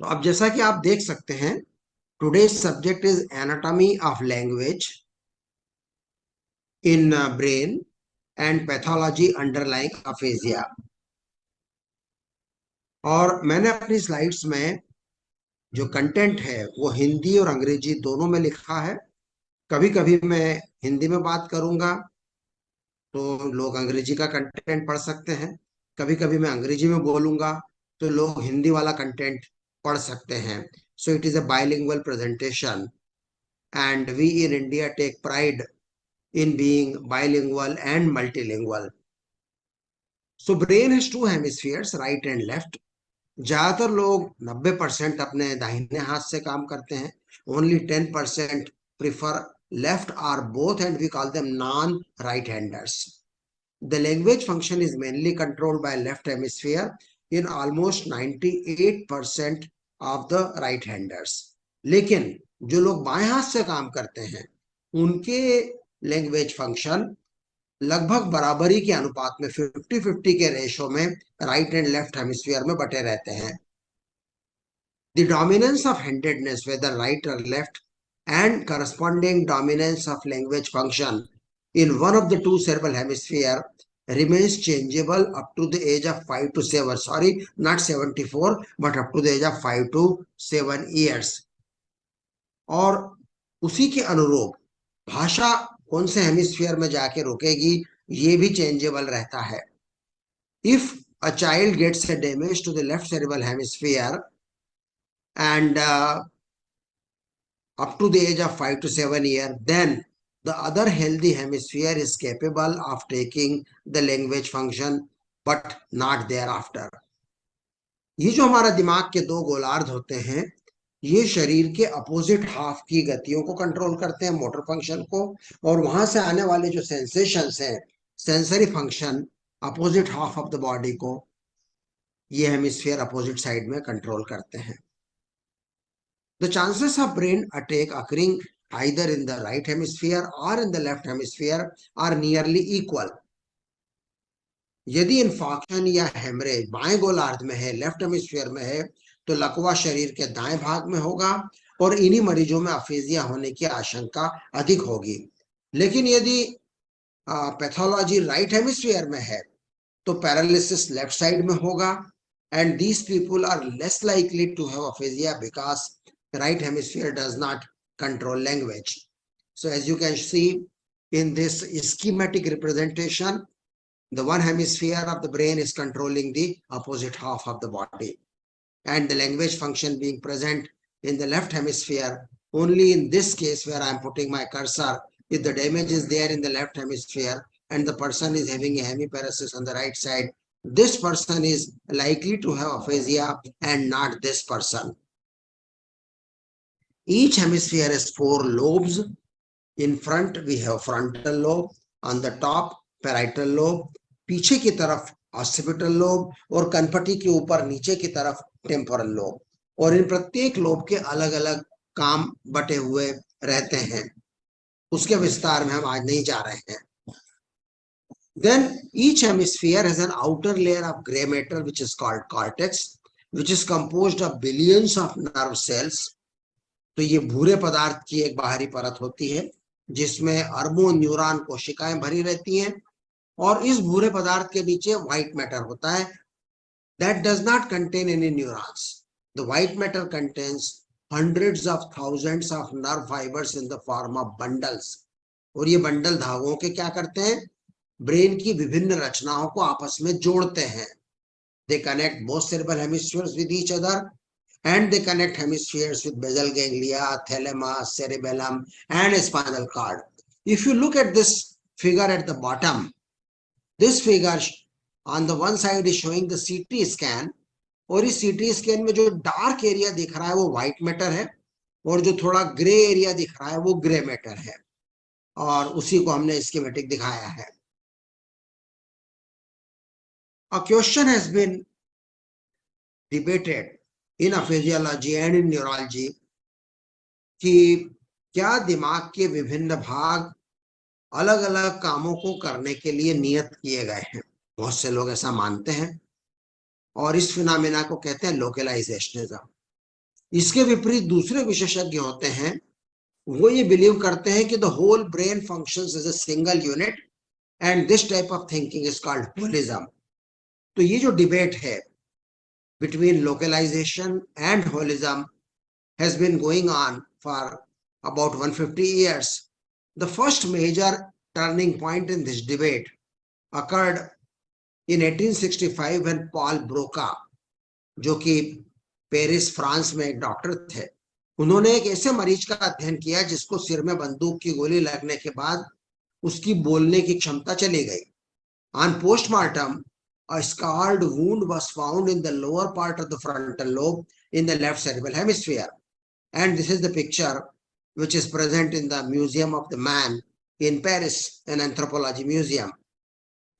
तो अब जैसा कि आप देख सकते हैं, today's subject is anatomy of language in brain and pathology underlying aphasia. और मैंने अपनी स्लाइड्स में जो कंटेंट है वो हिंदी और अंग्रेजी दोनों में लिखा है। कभी कभी मैं हिंदी में बात करूंगा तो लोग अंग्रेजी का कंटेंट पढ़ सकते हैं, कभी कभी मैं अंग्रेजी में बोलूंगा तो लोग हिंदी वाला कंटेंट पढ़ सकते हैं। So it is a bilingual presentation and we in India take pride in being bilingual and multilingual. So brain has two hemispheres, right and left. ज्यादातर लोग 90% अपने दाहिने हाथ से काम करते हैं। Only 10% prefer left or both and we call them non right handers. The language function is mainly controlled by left hemisphere in almost 98% of the right handers. लेकिन जो लोग बाएं हाथ से काम करते हैं उनके लैंग्वेज फंक्शन लगभग बराबरी के अनुपात में 50-50 के रेशो में राइट एंड लेफ्ट हेमिस्फीयर में बटे रहते हैं। The dominance of handedness, whether right or left, and corresponding dominance of language function in one of the two cerebral hemisphere remains changeable up to the age of 5 to 7. Sorry, not 74, but up to the age of 5 to 7 years. और उसी के अनुरूप भाषा कौन से hemisphere में जाके रुकेगी ये भी चेंजेबल रहता है। If a child gets a damage to the left cerebral hemisphere and up to the age of 5 to 7 years, then the other healthy hemisphere is capable of taking the language function, but not thereafter. ये जो हमारा दिमाग के दो गोलार्ध होते हैं ये शरीर के अपोजिट हाफ की गतियों को कंट्रोल करते हैं, मोटर फंक्शन को, और वहां से आने वाले जो सेंसेशंस हैं, sensory function, opposite half of the body को ये हेमिस्फीयर अपोजिट साइड में कंट्रोल करते हैं। The chances of brain attack occurring either in the right hemisphere or in the left hemisphere are nearly equal. यदि इंफॉक्शन या haemorrhage बाएं गोलार्ध में है, लेफ्ट हेमिस्फीयर में है, तो लकवा शरीर के दाएं भाग में होगा और इन्हीं मरीजों में अफेजिया होने की आशंका अधिक होगी। लेकिन यदि पैथोलॉजी राइट हेमिस्फीयर में है तो पैरालिसिस लेफ्ट साइड में होगा and these people are less likely to have aphasia because the right hemisphere does not control language. So as you can see in this schematic representation, the one hemisphere of the brain is controlling the opposite half of the body, and the language function being present in the left hemisphere. Only in this case where I am putting my cursor, if the damage is there in the left hemisphere and the person is having a hemiparesis on the right side, this person is likely to have aphasia and not this person. Each hemisphere has 4 lobes. In front we have frontal lobe, on the top parietal lobe, पीछे की तरफ occipital lobe और कनपटी के ऊपर नीचे की तरफ temporal lobe। और इन प्रत्येक लोब के अलग अलग काम बटे हुए रहते हैं, उसके विस्तार में हम आज नहीं जा रहे हैं। Then each hemisphere has an outer layer of gray matter which is called cortex, which is composed of billions of nerve cells. तो ये भूरे पदार्थ की एक बाहरी परत होती है जिसमें अरबों न्यूरॉन कोशिकाएं भरी रहती हैं, और इस भूरे पदार्थ के नीचे व्हाइट मैटर होता है that does not contain any neurons. The white matter contains hundreds of thousands of nerve fibers in the form of bundles. और ये बंडल धागों के क्या करते हैं, ब्रेन की विभिन्न रचनाओं को आपस में जोड़ते हैं। They connect both cerebral hemispheres with each other, and they connect hemispheres with basal ganglia, thalamus, cerebellum, and spinal cord. If you look at this figure at the bottom, this figure on the one side is showing the CT scan, और इस CT scan में जो dark area दिख रहा है वो white matter है और जो थोड़ा ग्रे एरिया दिख रहा है वो ग्रे मैटर है, और उसी को हमने स्कीमेटिक दिखाया है। A question has been debated in aphasiology and in neurology कि क्या दिमाग के विभिन्न भाग अलग अलग कामों को करने के लिए नियत किए गए हैं। बहुत से लोग ऐसा मानते हैं और इस फिनोमेना को कहते हैं लोकलाइजेशनिज्म। इसके विपरीत दूसरे विशेषज्ञ होते हैं, वो ये बिलीव करते हैं कि the whole brain functions as a single unit and this type of thinking is called holism. तो ये जो डिबेट है between localization and holism has been going on for about 150 years. The first major turning point in this debate occurred in 1865 when Paul Broca, जो कि Paris France में एक doctor थे, उन्होंने एक ऐसे मरीज का अध्ययन किया जिसको सिर में बंदूक की गोली लगने के बाद उसकी बोलने की क्षमता चली गई। On postmortem, a scarred wound was found in the lower part of the frontal lobe in the left cerebral hemisphere. And this is the picture which is present in the Museum of the Man in Paris, an anthropology museum.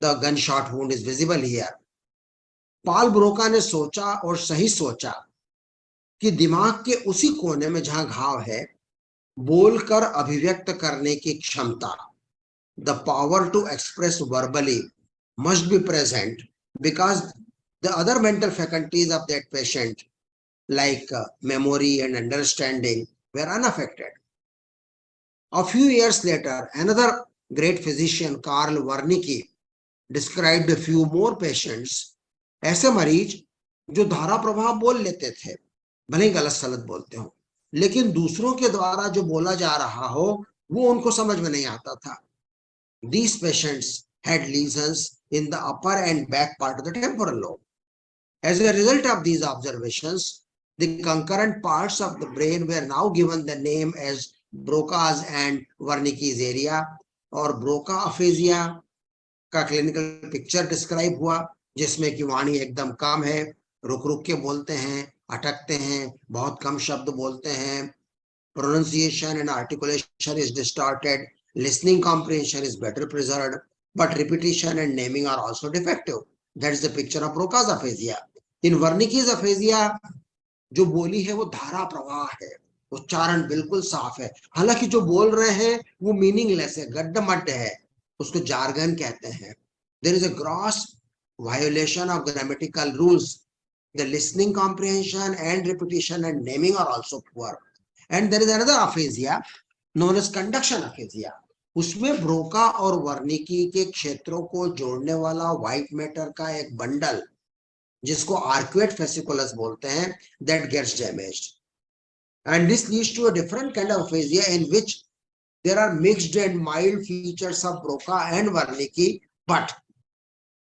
The gunshot wound is visible here. Paul Broca ने सोचा और सही सोचा कि दिमाग के उसी कोने में जहां घाव है, बोलकर अभिव्यक्त करने की क्षमता, the power to express verbally, must be present because the other mental faculties of that patient, like memory and understanding, were unaffected. A few years later, another great physician, Karl Wernicke, described a few more patients, ऐसे मरीज जो धारा प्रवाह बोल लेते थे, भले ही गलत सलत बोलते हो, लेकिन दूसरों के द्वारा जो बोला जा रहा हो वो उनको समझ में नहीं आता था. These patients had lesions in the upper and back part of the temporal lobe. As a result of these observations, the concurrent parts of the brain were now given the name as Broca's and Wernicke's area, और Broca aphasia का clinical picture describe हुआ, जिसमें कि वाणी एकदम कम है, रुक रुक के बोलते हैं, अटकते हैं, बहुत कम शब्द बोलते हैं, pronunciation and articulation is distorted, listening comprehension is better preserved, but repetition and naming are also defective. That is the picture of Broca's aphasia. In Wernicke's aphasia, जो बोली है वो धारा प्रवाह है, उच्चारण बिल्कुल साफ है, हालांकि जो बोल रहे हैं वो मीनिंगलेस है, गड्ढमड्ढ है, उसको जार्गन कहते हैं. There is a gross violation of grammatical rules. The listening comprehension and repetition and naming are also poor. And there is another aphasia known as conduction aphasia. उसमें ब्रोका और वर्निकी के क्षेत्रों को जोड़ने वाला व्हाइट मैटर का एक बंडल, जिसको आर्क्वेट फेसिकुलस बोलते हैं, that gets damaged. And this leads to a different kind of aphasia in which there are mixed and mild features of Broca and Wernicke, but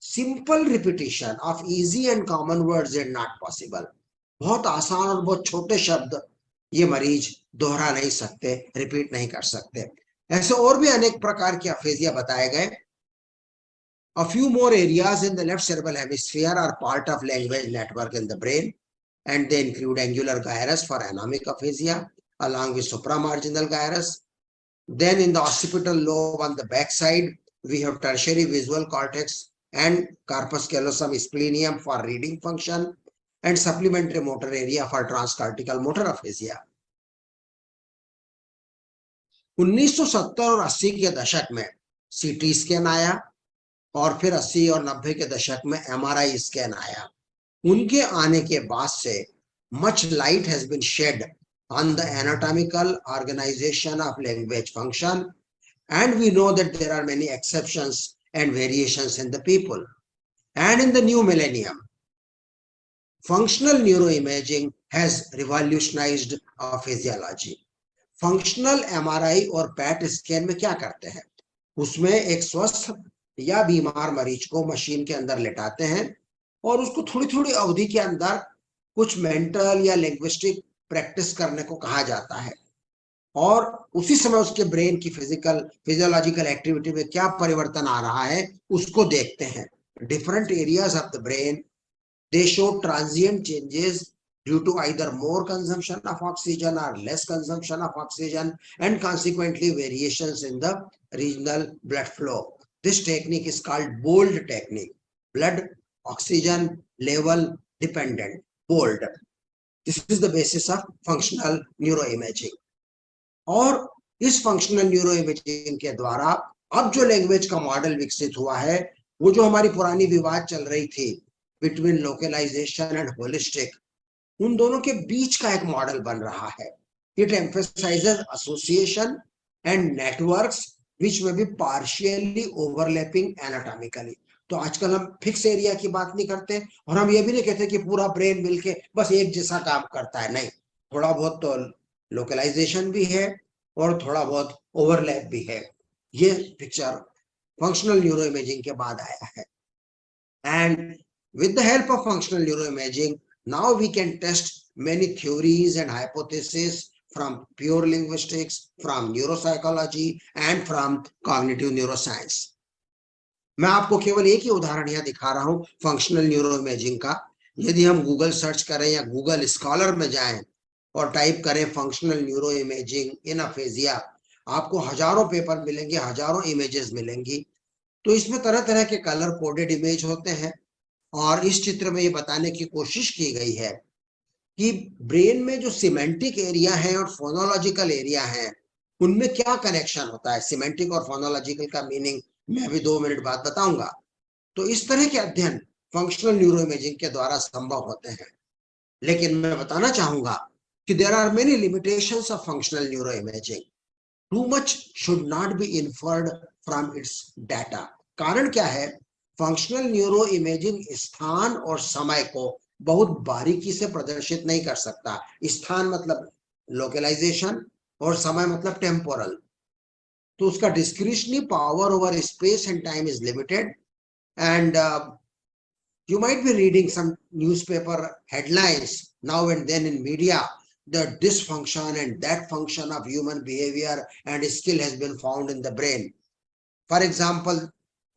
simple repetition of easy and common words is not possible. बहुत आसान और बहुत छोटे शब्द ये मरीज दोहरा नहीं सकते, रिपीट नहीं कर सकते. ऐसे और भी अनेक प्रकार के अफेजिया बताए गए. A few more areas in the left cerebral hemisphere are part of language network in the brain, and they include angular gyrus for anomic aphasia along with supramarginal gyrus. Then in the occipital lobe on the back side, we have tertiary visual cortex and corpus callosum splenium for reading function and supplementary motor area for transcortical motor aphasia. 1970 और 80 के दशक में CT scan आया और फिर 80 और 90 के दशक में एमआरआई स्कैन आया. उनके आने के बाद से much light has been shed on the anatomical organization of language function, and we know that there are many exceptions and variations in the people. And in the new millennium, functional neuroimaging has revolutionized our physiology. Functional MRI और PET scan में क्या करते हैं, उसमें एक स्वस्थ या बीमार मरीज को मशीन के अंदर लेटाते हैं और उसको थोड़ी थोड़ी अवधि के अंदर कुछ मेंटल या लिंग्विस्टिक प्रैक्टिस करने को कहा जाता है, और उसी समय उसके ब्रेन की फिजियोलॉजिकल एक्टिविटी में क्या परिवर्तन आ रहा है उसको देखते हैं. Different areas of the brain, they show transient changes due to either more consumption of oxygen or less consumption of oxygen, and consequently variations in the regional blood flow. This technique is called BOLD technique, blood oxygen level dependent, BOLD. This is the basis of functional neuroimaging. और इस functional neuroimaging के द्वारा अब जो language का model विकसित हुआ है, वो जो हमारी पुरानी विवाद चल रही थी between localization and holistic, उन दोनों के बीच का एक मॉडल बन रहा है। It emphasizes association and networks which may be partially overlapping anatomically. तो आजकल हम फिक्स एरिया की बात नहीं करते, और हम ये भी नहीं कहते कि पूरा ब्रेन मिलके बस एक जैसा काम करता है, नहीं, थोड़ा बहुत तो लोकलाइजेशन भी है और थोड़ा बहुत ओवरलैप भी है। ये पिक्चर फंक्शनल न्यूरो इमेजिंग के बाद आया है। And with the help of functional neuroimaging, now we can test many theories and hypotheses from pure linguistics, from neuropsychology, and from cognitive neuroscience. मैं आपको केवल एक ही उदाहरण यहाँ दिखा रहा हूँ फंक्शनल न्यूरो इमेजिंग का। यदि हम गूगल सर्च करें या गूगल स्कॉलर में जाएं और टाइप करें फंक्शनल न्यूरो इमेजिंग इन अफेजिया, आपको हजारों पेपर मिलेंगे, हजारों इमेजेस मिलेंगी। तो इसमें तरह तरह के कलर कोडेड इमेज होते हैं, और इस चित्र में ये बताने की कोशिश की गई है कि ब्रेन में जो सिमेंटिक एरिया है और फोनोलॉजिकल एरिया है, उनमें क्या कनेक्शन होता है। सिमेंटिक और फोनोलॉजिकल का मीनिंग मैं अभी 2 मिनट बाद बताऊंगा। तो इस तरह के अध्ययन फंक्शनल न्यूरो इमेजिंग के द्वारा संभव होते हैं। लेकिन मैं बताना चाहूंगा कि there are many limitations of functional neuro imaging. Too much should not be inferred from its data. कारण क्या है? फंक्शनल न्यूरो इमेजिंग स्थान और समय को बहुत बारीकी से प्रदर्शित नहीं कर सकता। स्थान मतलब लोकलाइजेशन और समय मतलब टेम्पोरल। तो उसका discretionary power over space and time is limited. And you might be reading some newspaper headlines now and then in media that this function and that function of human behavior and skill has been found in the brain. For example,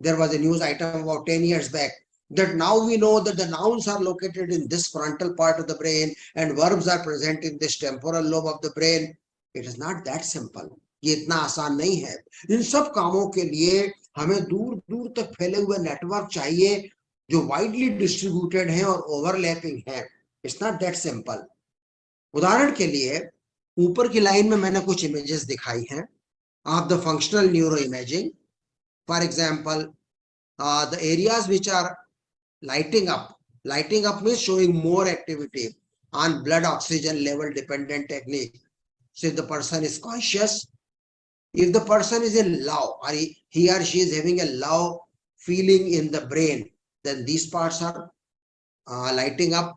there was a news item about 10 years back that now we know that the nouns are located in this frontal part of the brain and verbs are present in this temporal lobe of the brain. It is not that simple. ये इतना आसान नहीं है। इन सब कामों के लिए हमें दूर दूर तक फैले हुए नेटवर्क चाहिए जो वाइडली डिस्ट्रीब्यूटेड है और ओवरलैपिंग है। It's not that simple. उदाहरण के लिए ऊपर की लाइन में मैंने कुछ इमेजेस दिखाई हैं of the functional neuro imaging. For example, the areas which are lighting up means showing more activity on blood oxygen level dependent technique. So if the person is conscious, if the person is in love, or he or she is having a love feeling in the brain, then these parts are lighting up.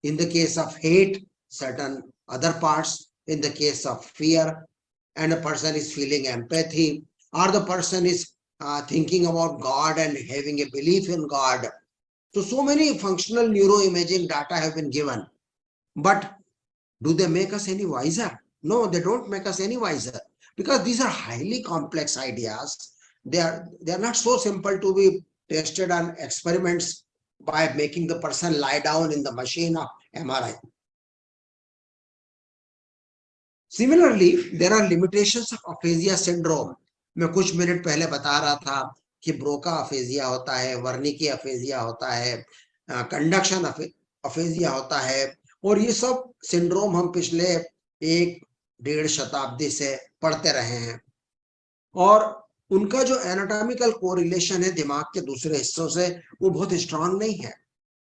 In the case of hate, certain other parts. In the case of fear, and a person is feeling empathy, or the person is thinking about God and having a belief in God. So many functional neuroimaging data have been given, but do they make us any wiser? No, they don't make us any wiser, because these are highly complex ideas. They are not so simple to be tested on experiments by making the person lie down in the machine of MRI. Similarly, there are limitations of aphasia syndrome. मैं कुछ minute पहले बता रहा था कि Broca aphasia होता है, वर्निकी aphasia होता है, कंडक्शन अफेजिया होता है, और ये सब सिंड्रोम हम पिछले 1-1.5 शताब्दी से पढ़ते रहे हैं, और उनका जो एनाटॉमिकल कोरिलेशन है दिमाग के दूसरे हिस्सों से वो बहुत स्ट्रांग नहीं है।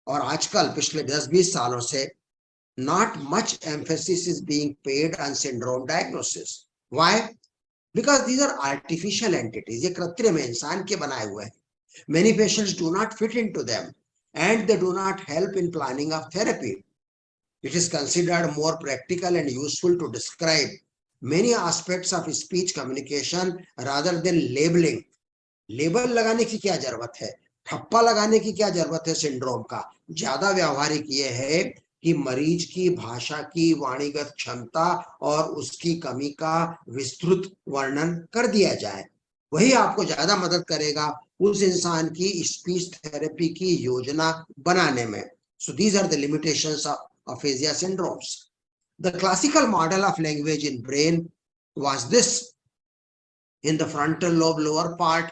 और आजकल पिछले 10-20 सालों से not much emphasis is being paid on syndrome diagnosis. Why? Because these are artificial entities. ये कृत्रिम है, इंसान के बनाए हुए हैं। Many patients do not fit into them and they do not help in planning of therapy. It is considered more practical and useful to describe many aspects of speech communication rather than labeling. Label लगाने की क्या जरूरत है, ठप्पा लगाने की क्या जरूरत है सिंड्रोम का। ज्यादा व्यावहारिक ये है कि मरीज की भाषा की वाणीगत क्षमता और उसकी कमी का विस्तृत वर्णन कर दिया जाए, वही आपको ज्यादा मदद करेगा उस इंसान की स्पीच थेरेपी की योजना बनाने में। So these are the limitations of aphasia syndromes. The classical model of language in brain was this. In the frontal lobe lower part,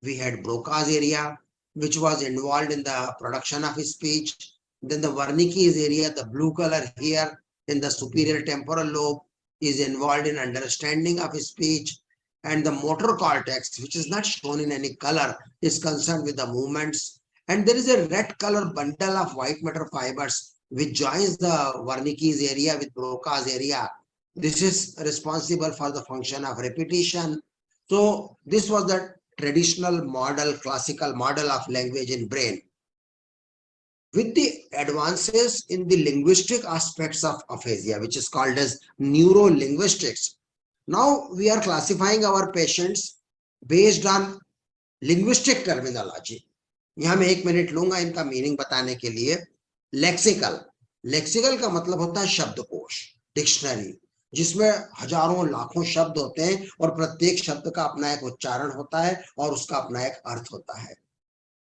we had Broca's area, which was involved in the production of speech. Then the Wernicke's area, the blue color here in the superior temporal lobe, is involved in understanding of speech. And the motor cortex, which is not shown in any color, is concerned with the movements. And there is a red color bundle of white matter fibers which joins the Wernicke's area with Broca's area. This is responsible for the function of repetition. So this was the traditional model, classical model of language in brain. With the advances in the linguistic aspects of aphasia, which is called as neurolinguistics, now we are classifying our patients based on linguistic terminology. यहां मैं 1 minute लूंगा इनका meaning बताने के लिए। Lexical, lexical का मतलब होता है शब्दकोश, डिक्शनरी, जिसमें हजारों लाखों शब्द होते हैं और प्रत्येक शब्द का अपना एक उच्चारण होता है और उसका अपना एक अर्थ होता है।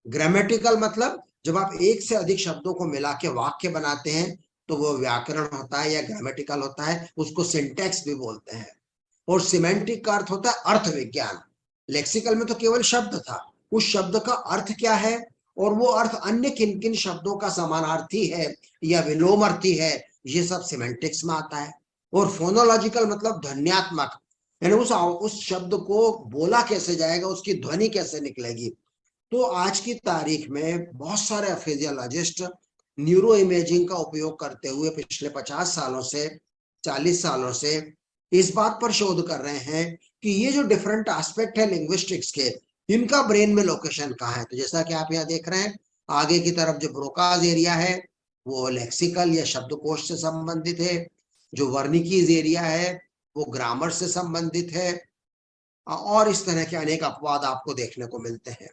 ग्रामेटिकल मतलब जब आप एक से अधिक शब्दों को मिला के वाक्य बनाते हैं तो वो व्याकरण होता है या ग्रामेटिकल होता है, उसको सिंटैक्स भी बोलते हैं। और सिमेंटिक का अर्थ होता है अर्थ विज्ञान। लेक्सिकल में तो केवल शब्द था, उस शब्द का अर्थ क्या है और वो अर्थ अन्य किन किन शब्दों का समानार्थी है या विलोमार्थी है, ये सब सिमेंटिक्स में आता है। और फोनोलॉजिकल मतलब ध्वन्यात्मक, यानी उस शब्द को बोला कैसे जाएगा, उसकी ध्वनि कैसे निकलेगी। तो आज की तारीख में बहुत सारे एफेजियोलॉजिस्ट न्यूरो इमेजिंग का उपयोग करते हुए पिछले 50 सालों से 40 सालों से इस बात पर शोध कर रहे हैं कि ये जो डिफरेंट एस्पेक्ट है लिंग्विस्टिक्स के, इनका ब्रेन में लोकेशन कहाँ है। तो जैसा कि आप यहाँ देख रहे हैं, आगे की तरफ जो ब्रोकाज एरिया है वो लेक्सिकल या शब्दकोश से संबंधित है, जो वर्निकीज एरिया है वो ग्रामर से संबंधित है, और इस तरह के अनेक अपवाद आपको देखने को मिलते हैं।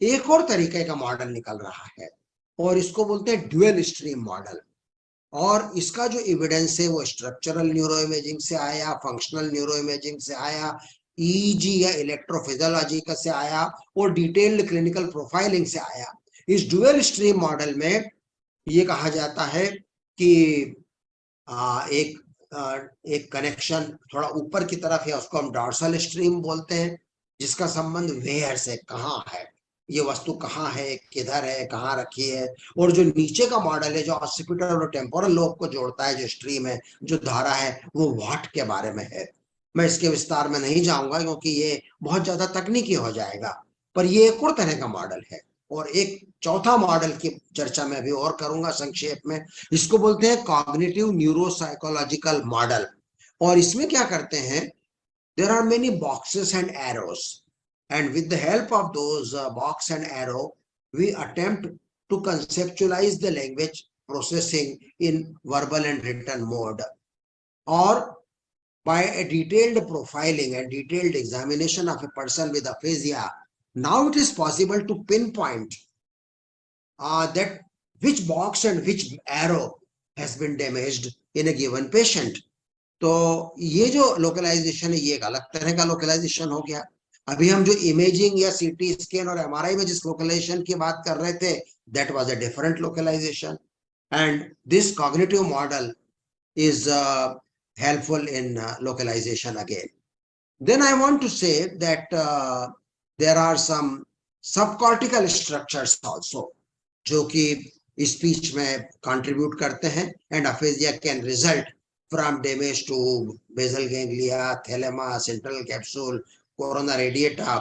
एक और तरीके का मॉडल निकल रहा है और इसको बोलते हैं ड्यूअल स्ट्रीम मॉडल। और इसका जो एविडेंस है वो स्ट्रक्चरल न्यूरो इमेजिंग से आया, फंक्शनल न्यूरो इमेजिंग से आया, ईईजी या इलेक्ट्रोफिजियोलॉजी का से आया और डिटेल्ड क्लिनिकल प्रोफाइलिंग से आया। इस ड्यूअल स्ट्रीम मॉडल में ये कहा जाता है कि एक कनेक्शन थोड़ा ऊपर की तरफ है, उसको हम डॉर्सल स्ट्रीम बोलते हैं, जिसका संबंध वेयर से, कहाँ है ये वस्तु, कहाँ है, किधर है, कहाँ रखी है। और जो नीचे का मॉडल है जो ऑसिपिटल और टेम्पोरल लोब को जोड़ता है, जो स्ट्रीम है, जो धारा है, वो व्हाट के बारे में है। मैं इसके विस्तार में नहीं जाऊंगा क्योंकि ये बहुत ज्यादा तकनीकी हो जाएगा, पर ये एक और तरह का मॉडल है। और एक चौथा मॉडल की चर्चा मैं अभी और करूंगा संक्षेप में, इसको बोलते हैं कॉग्निटिव न्यूरोसाइकोलॉजिकल मॉडल। और इसमें क्या करते हैं, there are many boxes and arrows, and with the help of those box and arrow we attempt to conceptualize the language processing in verbal and written mode, or by a detailed profiling and detailed examination of a person with aphasia, now it is possible to pinpoint that which box and which arrow has been damaged in a given patient. तो ये जो localisation है ये एक अलग तरह का localisation हो गया। अभी हम जो इमेजिंग या सीटी स्कैन और एमआरआई में जिस लोकलाइजेशन की बात कर रहे थे, that was a different localisation, and this cognitive model is helpful in localization again. Then I want to say that there are some subcortical structures also जो कि स्पीच में कंट्रीब्यूट करते हैं, and aphasia can result from damage to basal ganglia, thalamus, central capsule, corona radiata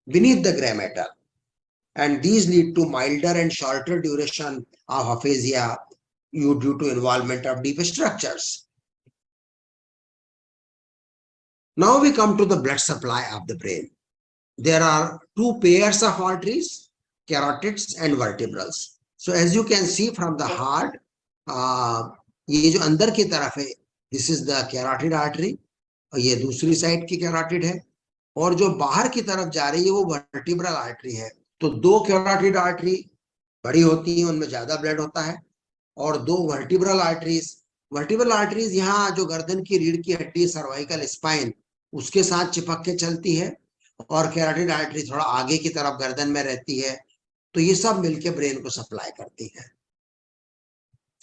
beneath the gray matter, and these lead to milder and shorter duration of aphasia due to involvement of deep structures. Now we come to the blood supply of the brain. There are two pairs of arteries, carotids and vertebrals. So as you can see from the heart, ये जो अंदर की तरफ है, this is the carotid artery, और ये दूसरी side की कैरोटिड है, और जो बाहर की तरफ जा रही है वो वर्टिब्रल आर्टरी है। तो दो कैरोटिड आर्टरी बड़ी होती है, उनमें ज्यादा ब्लड होता है, और दो वर्टिब्रल आर्टरीज, वर्टिब्रल आर्टरीज यहाँ जो गर्दन की रीढ़ की हड्डी, सर्वाइकल स्पाइन, उसके साथ चिपक के चलती है, और कैरोटिड आर्टरी थोड़ा आगे की तरफ गर्दन में रहती है। तो ये सब मिलके ब्रेन को सप्लाई करती है।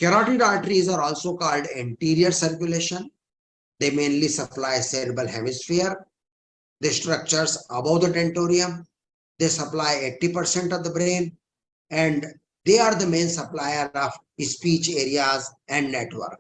Carotid arteries are also called anterior circulation. They mainly supply cerebral hemisphere. The structures above the tentorium, they supply 80% of the brain, and they are the main supplier of speech areas and network.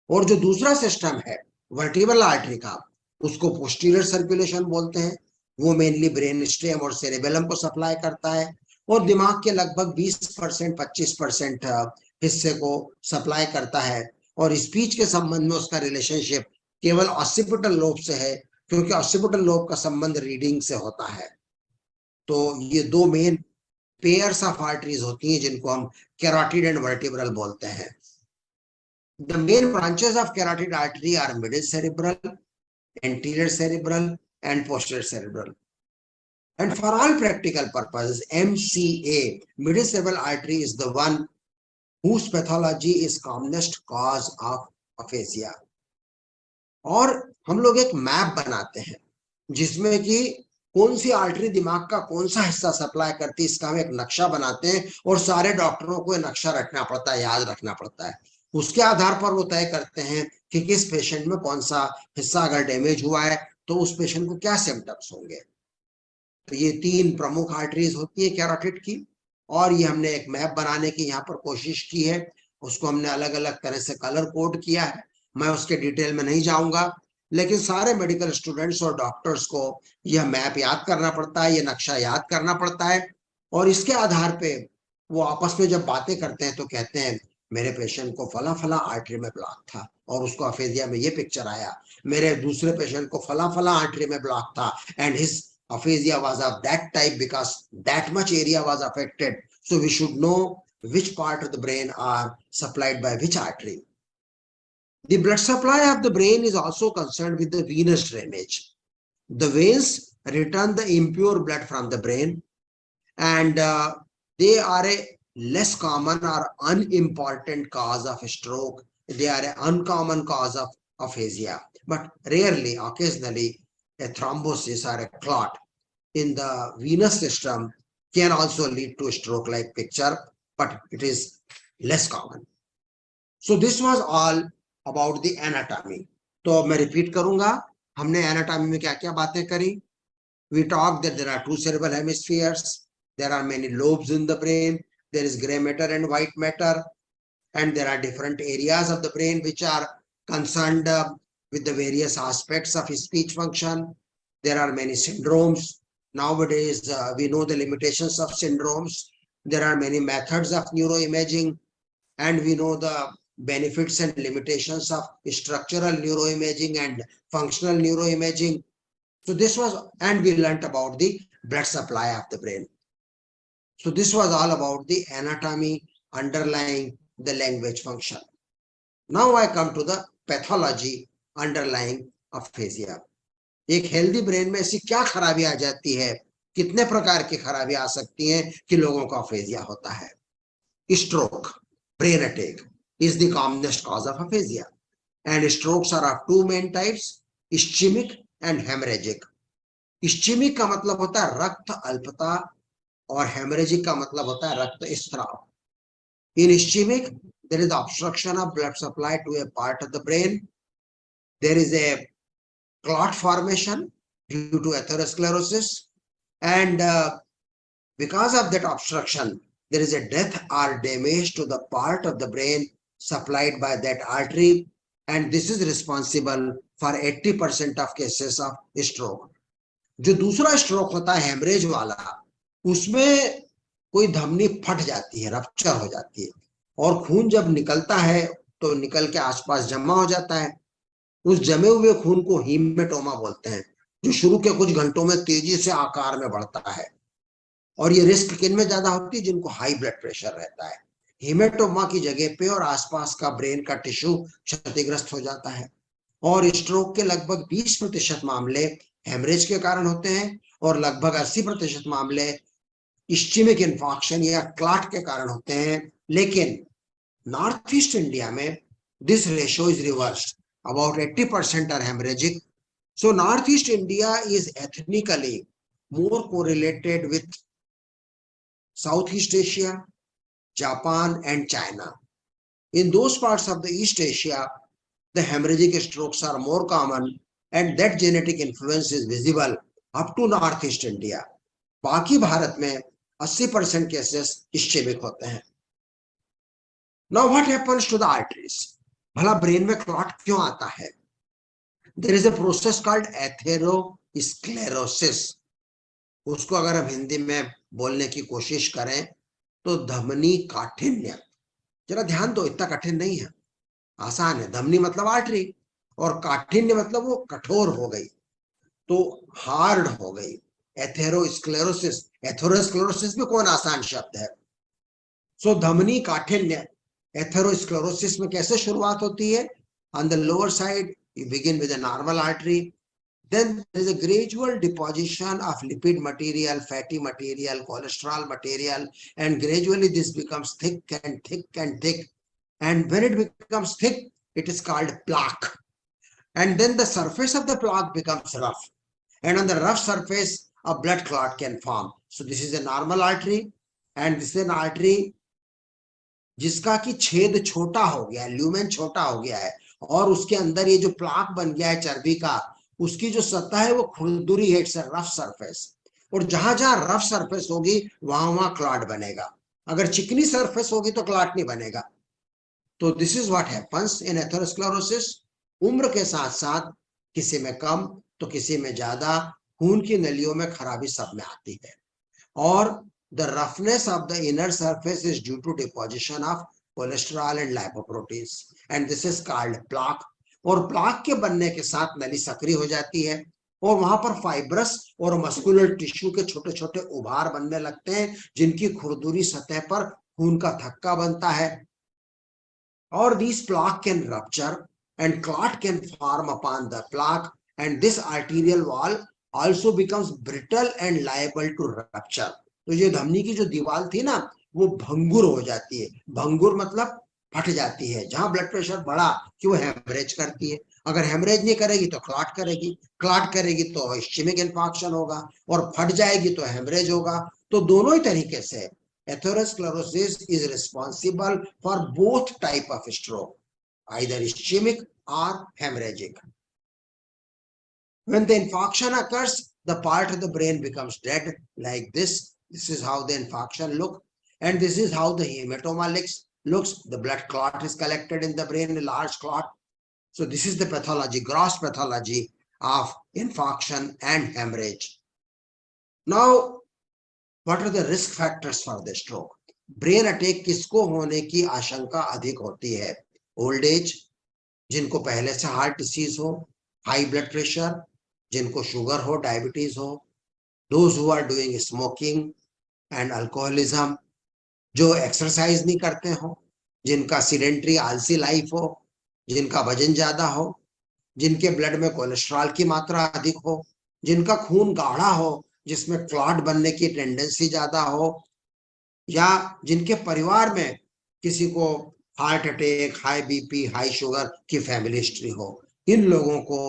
और जो दूसरा system है vertebral artery का, उसको posterior circulation बोलते हैं। वो mainly brain stem और सेरेबेलम को सप्लाई करता है, और दिमाग के लगभग 20% 25% हिस्से को सप्लाई करता है, और स्पीच के संबंध में उसका रिलेशनशिप केवल ऑसिपिटल लोब से है, क्योंकि ऑसिपिटल लोब का संबंध रीडिंग से होता है। तो ये दो मेन पेयर्स ऑफ आर्टरीज होती हैं जिनको हम कैरोटिड एंड वर्टिब्रल बोलते हैं। The main branches of carotid artery are middle cerebral, anterior cerebral and posterior cerebral. And for all practical purposes, MCA, middle cerebral artery, is the one whose pathology is commonest cause of aphasia. और हम लोग एक map बनाते हैं जिसमें कि कौन सी artery दिमाग का कौन सा हिस्सा सप्लाई करती है, इसका हम एक नक्शा बनाते हैं, और सारे डॉक्टरों को ये नक्शा रखना पड़ता है, याद रखना पड़ता है। उसके आधार पर वो तय करते हैं कि किस पेशेंट में कौन सा हिस्सा अगर डैमेज हुआ है तो उस पेशेंट को क्या सिम्टम्स होंगे। तो ये तीन प्रमुख आर्टरीज होती है कैरोटिड की, और ये हमने एक मैप बनाने की यहाँ पर कोशिश की है। उसको हमने अलग अलग तरह से कलर कोड किया है, मैं उसके डिटेल में नहीं जाऊंगा, लेकिन सारे मेडिकल स्टूडेंट्स और डॉक्टर्स को यह मैप याद करना पड़ता है, यह नक्शा याद करना पड़ता है, और इसके आधार पे वो आपस में जब बातें करते हैं तो कहते हैं मेरे पेशेंट को फला फला आर्टरी में ब्लॉक था और उसको अफेजिया में ये पिक्चर आया, मेरे दूसरे पेशेंट को फला फला आर्टरी में ब्लॉक था and his aphasia was of that type because that much area was affected. So we should know which part of the brain are supplied by which artery. The blood supply of the brain is also concerned with the venous drainage. The veins return the impure blood from the brain, and they are a less common or unimportant cause of stroke. They are an uncommon cause of aphasia, but rarely, occasionally, a thrombosis or a clot in the venous system can also lead to stroke like picture, but it is less common. So this was all about the anatomy. तो मैं repeat करूंगा, हमने anatomy में क्या क्या बातें करी। We talked that there are two cerebral hemispheres, there are many lobes in the brain, there is gray matter and white matter, and there are different areas of the brain which are concerned with the various aspects of speech function. There are many syndromes. Nowadays, we know the limitations of syndromes. There are many methods of neuroimaging, and we know the benefits and limitations of structural neuroimaging and functional neuroimaging. So this was, and we learnt about the blood supply of the brain. So this was all about the anatomy underlying the language function. Now I come to the pathology underlying aphasia. एक healthy brain में ऐसी क्या खराबी आ जाती है, कितने प्रकार की खराबी आ सकती हैं कि लोगों को अफेजिया होता है। Stroke, brain attack is the commonest cause of aphasia, and strokes are of two main types, ischemic and hemorrhagic. ischemic का मतलब होता है रक्त अल्पता, और hemorrhagic का मतलब होता है रक्त स्राव। In ischemic, there is obstruction of blood supply to a part of the brain. There is a clot formation due to atherosclerosis, and because of that obstruction, there is a death or damage to the part of the brain supplied by that artery, and this is responsible for 80% of cases of stroke. जो दूसरा stroke होता है haemorrhage वाला, उसमें कोई धमनी फट जाती है, रप्चर हो जाती है, और खून जब निकलता है तो निकल के आसपास जमा हो जाता है। उस जमे हुए खून को हीमेटोमा बोलते हैं, जो शुरू के कुछ घंटों में तेजी से आकार में बढ़ता है। और ये रिस्क किन में ज्यादा होती है? जिनको हाई ब्लड प्रेशर रहता है। हीमेटोमा की जगह पे और आसपास का ब्रेन का टिश्यू क्षतिग्रस्त हो जाता है। और स्ट्रोक के लगभग 20% मामले हेमरेज के कारण होते हैं, और लगभग 80% मामले इस्चेमिक इन्फॉक्शन या क्लॉट के कारण होते हैं। लेकिन नॉर्थ ईस्ट इंडिया में this ratio is reversed, about 80% are hemorrhagic. So Northeast India is ethnically more correlated with Southeast Asia, Japan, and China. In those parts of the East Asia, the hemorrhagic strokes are more common, and that genetic influence is visible up to Northeast India. बाकी भारत में 80% cases ischaemic होते हैं। Now what happens to the arteries? भला brain में clot क्यों आता है? There is a process called atherosclerosis. उसको अगर हम हिंदी में बोलने की कोशिश करें तो धमनी काठिन्य, जरा ध्यान दो, इतना कठिन नहीं है, आसान है। धमनी मतलब आर्टरी, और काठिन्य मतलब वो कठोर हो गई, तो हार्ड हो गई। एथेरोस्क्लेरोसिस, एथेरोस्क्लेरोसिस भी कौन आसान शब्द है। सो धमनी काठिन्य, एथेरोस्क्लेरोसिस में कैसे शुरुआत होती है? On the lower side you begin with a normal artery, then there is a gradual deposition of lipid material, fatty material, cholesterol material, and gradually this becomes thick and thick and thick, and when it becomes thick it is called plaque, and then the surface of the plaque becomes rough, and on the rough surface a blood clot can form. So this is a normal artery, and this is an artery जिसका कि छेद छोटा हो गया, lumen छोटा हो गया है, और उसके अंदर ये जो प्लाक बन गया है चर्बी का, उसकी जो सतह है वो खुरदुरी है, इट्स रफ सरफेस। और जहां जहां रफ सरफेस होगी वहां वहां क्लॉट बनेगा, अगर चिकनी सरफेस होगी तो क्लॉट नहीं बनेगा। तो this is what happens in atherosclerosis. उम्र के साथ साथ किसी में कम तो किसी में ज्यादा खून की नलियों में खराबी सब में आती है, और the roughness of the inner surface is due to deposition of cholesterol and lipoproteins, and this is called plaque। और प्लाक के बनने के साथ नली सक्रिय हो जाती है, और वहां पर फाइब्रस और मस्कुलर टिश्यू के छोटे छोटे उभार बनने लगते हैं, जिनकी खुरदुरी सतह पर खून का थक्का बनता है, और these plaque can rupture and clot can form upon the plaque, and this arterial wall also becomes brittle and liable to rupture। तो ये धमनी की जो दीवार थी ना वो भंगुर हो जाती है, भंगुर मतलब फट जाती है। जहां ब्लड प्रेशर बढ़ा कि वो हेमरेज करती है, अगर हेमरेज नहीं करेगी तो क्लॉट करेगी, क्लॉट करेगी तो इस्चेमिक इन्फेक्शन होगा, और फट जाएगी तो हेमरेज होगा। तो दोनों ही तरीके से atherosclerosis is responsible for both type of stroke, either ischemic or hemorrhagic। When the infarction occurs, the part of the brain becomes dead like this. This is how the infarction look, and this is how the hematoma looks. The blood clot is collected in the brain, a large clot. So this is the pathology, gross pathology of infarction and hemorrhage। Now, what are the risk factors for the stroke? Brain attack किसको होने की आशंका अधिक होती है? Old age, जिनको पहले से हार्ट डिसीज हो, हाई ब्लड प्रेशर, जिनको शुगर हो, डायबिटीज हो, those who are doing smoking and alcoholism, जो एक्सरसाइज नहीं करते हो, जिनका सीडेंट्री आलसी लाइफ हो, जिनका वजन ज्यादा हो, जिनके ब्लड में कोलेस्ट्रॉल की मात्रा अधिक हो, जिनका खून गाढ़ा हो जिसमें क्लॉट बनने की टेंडेंसी ज्यादा हो, या जिनके परिवार में किसी को heart attack, high BP, high sugar की फैमिली हिस्ट्री हो, इन लोगों को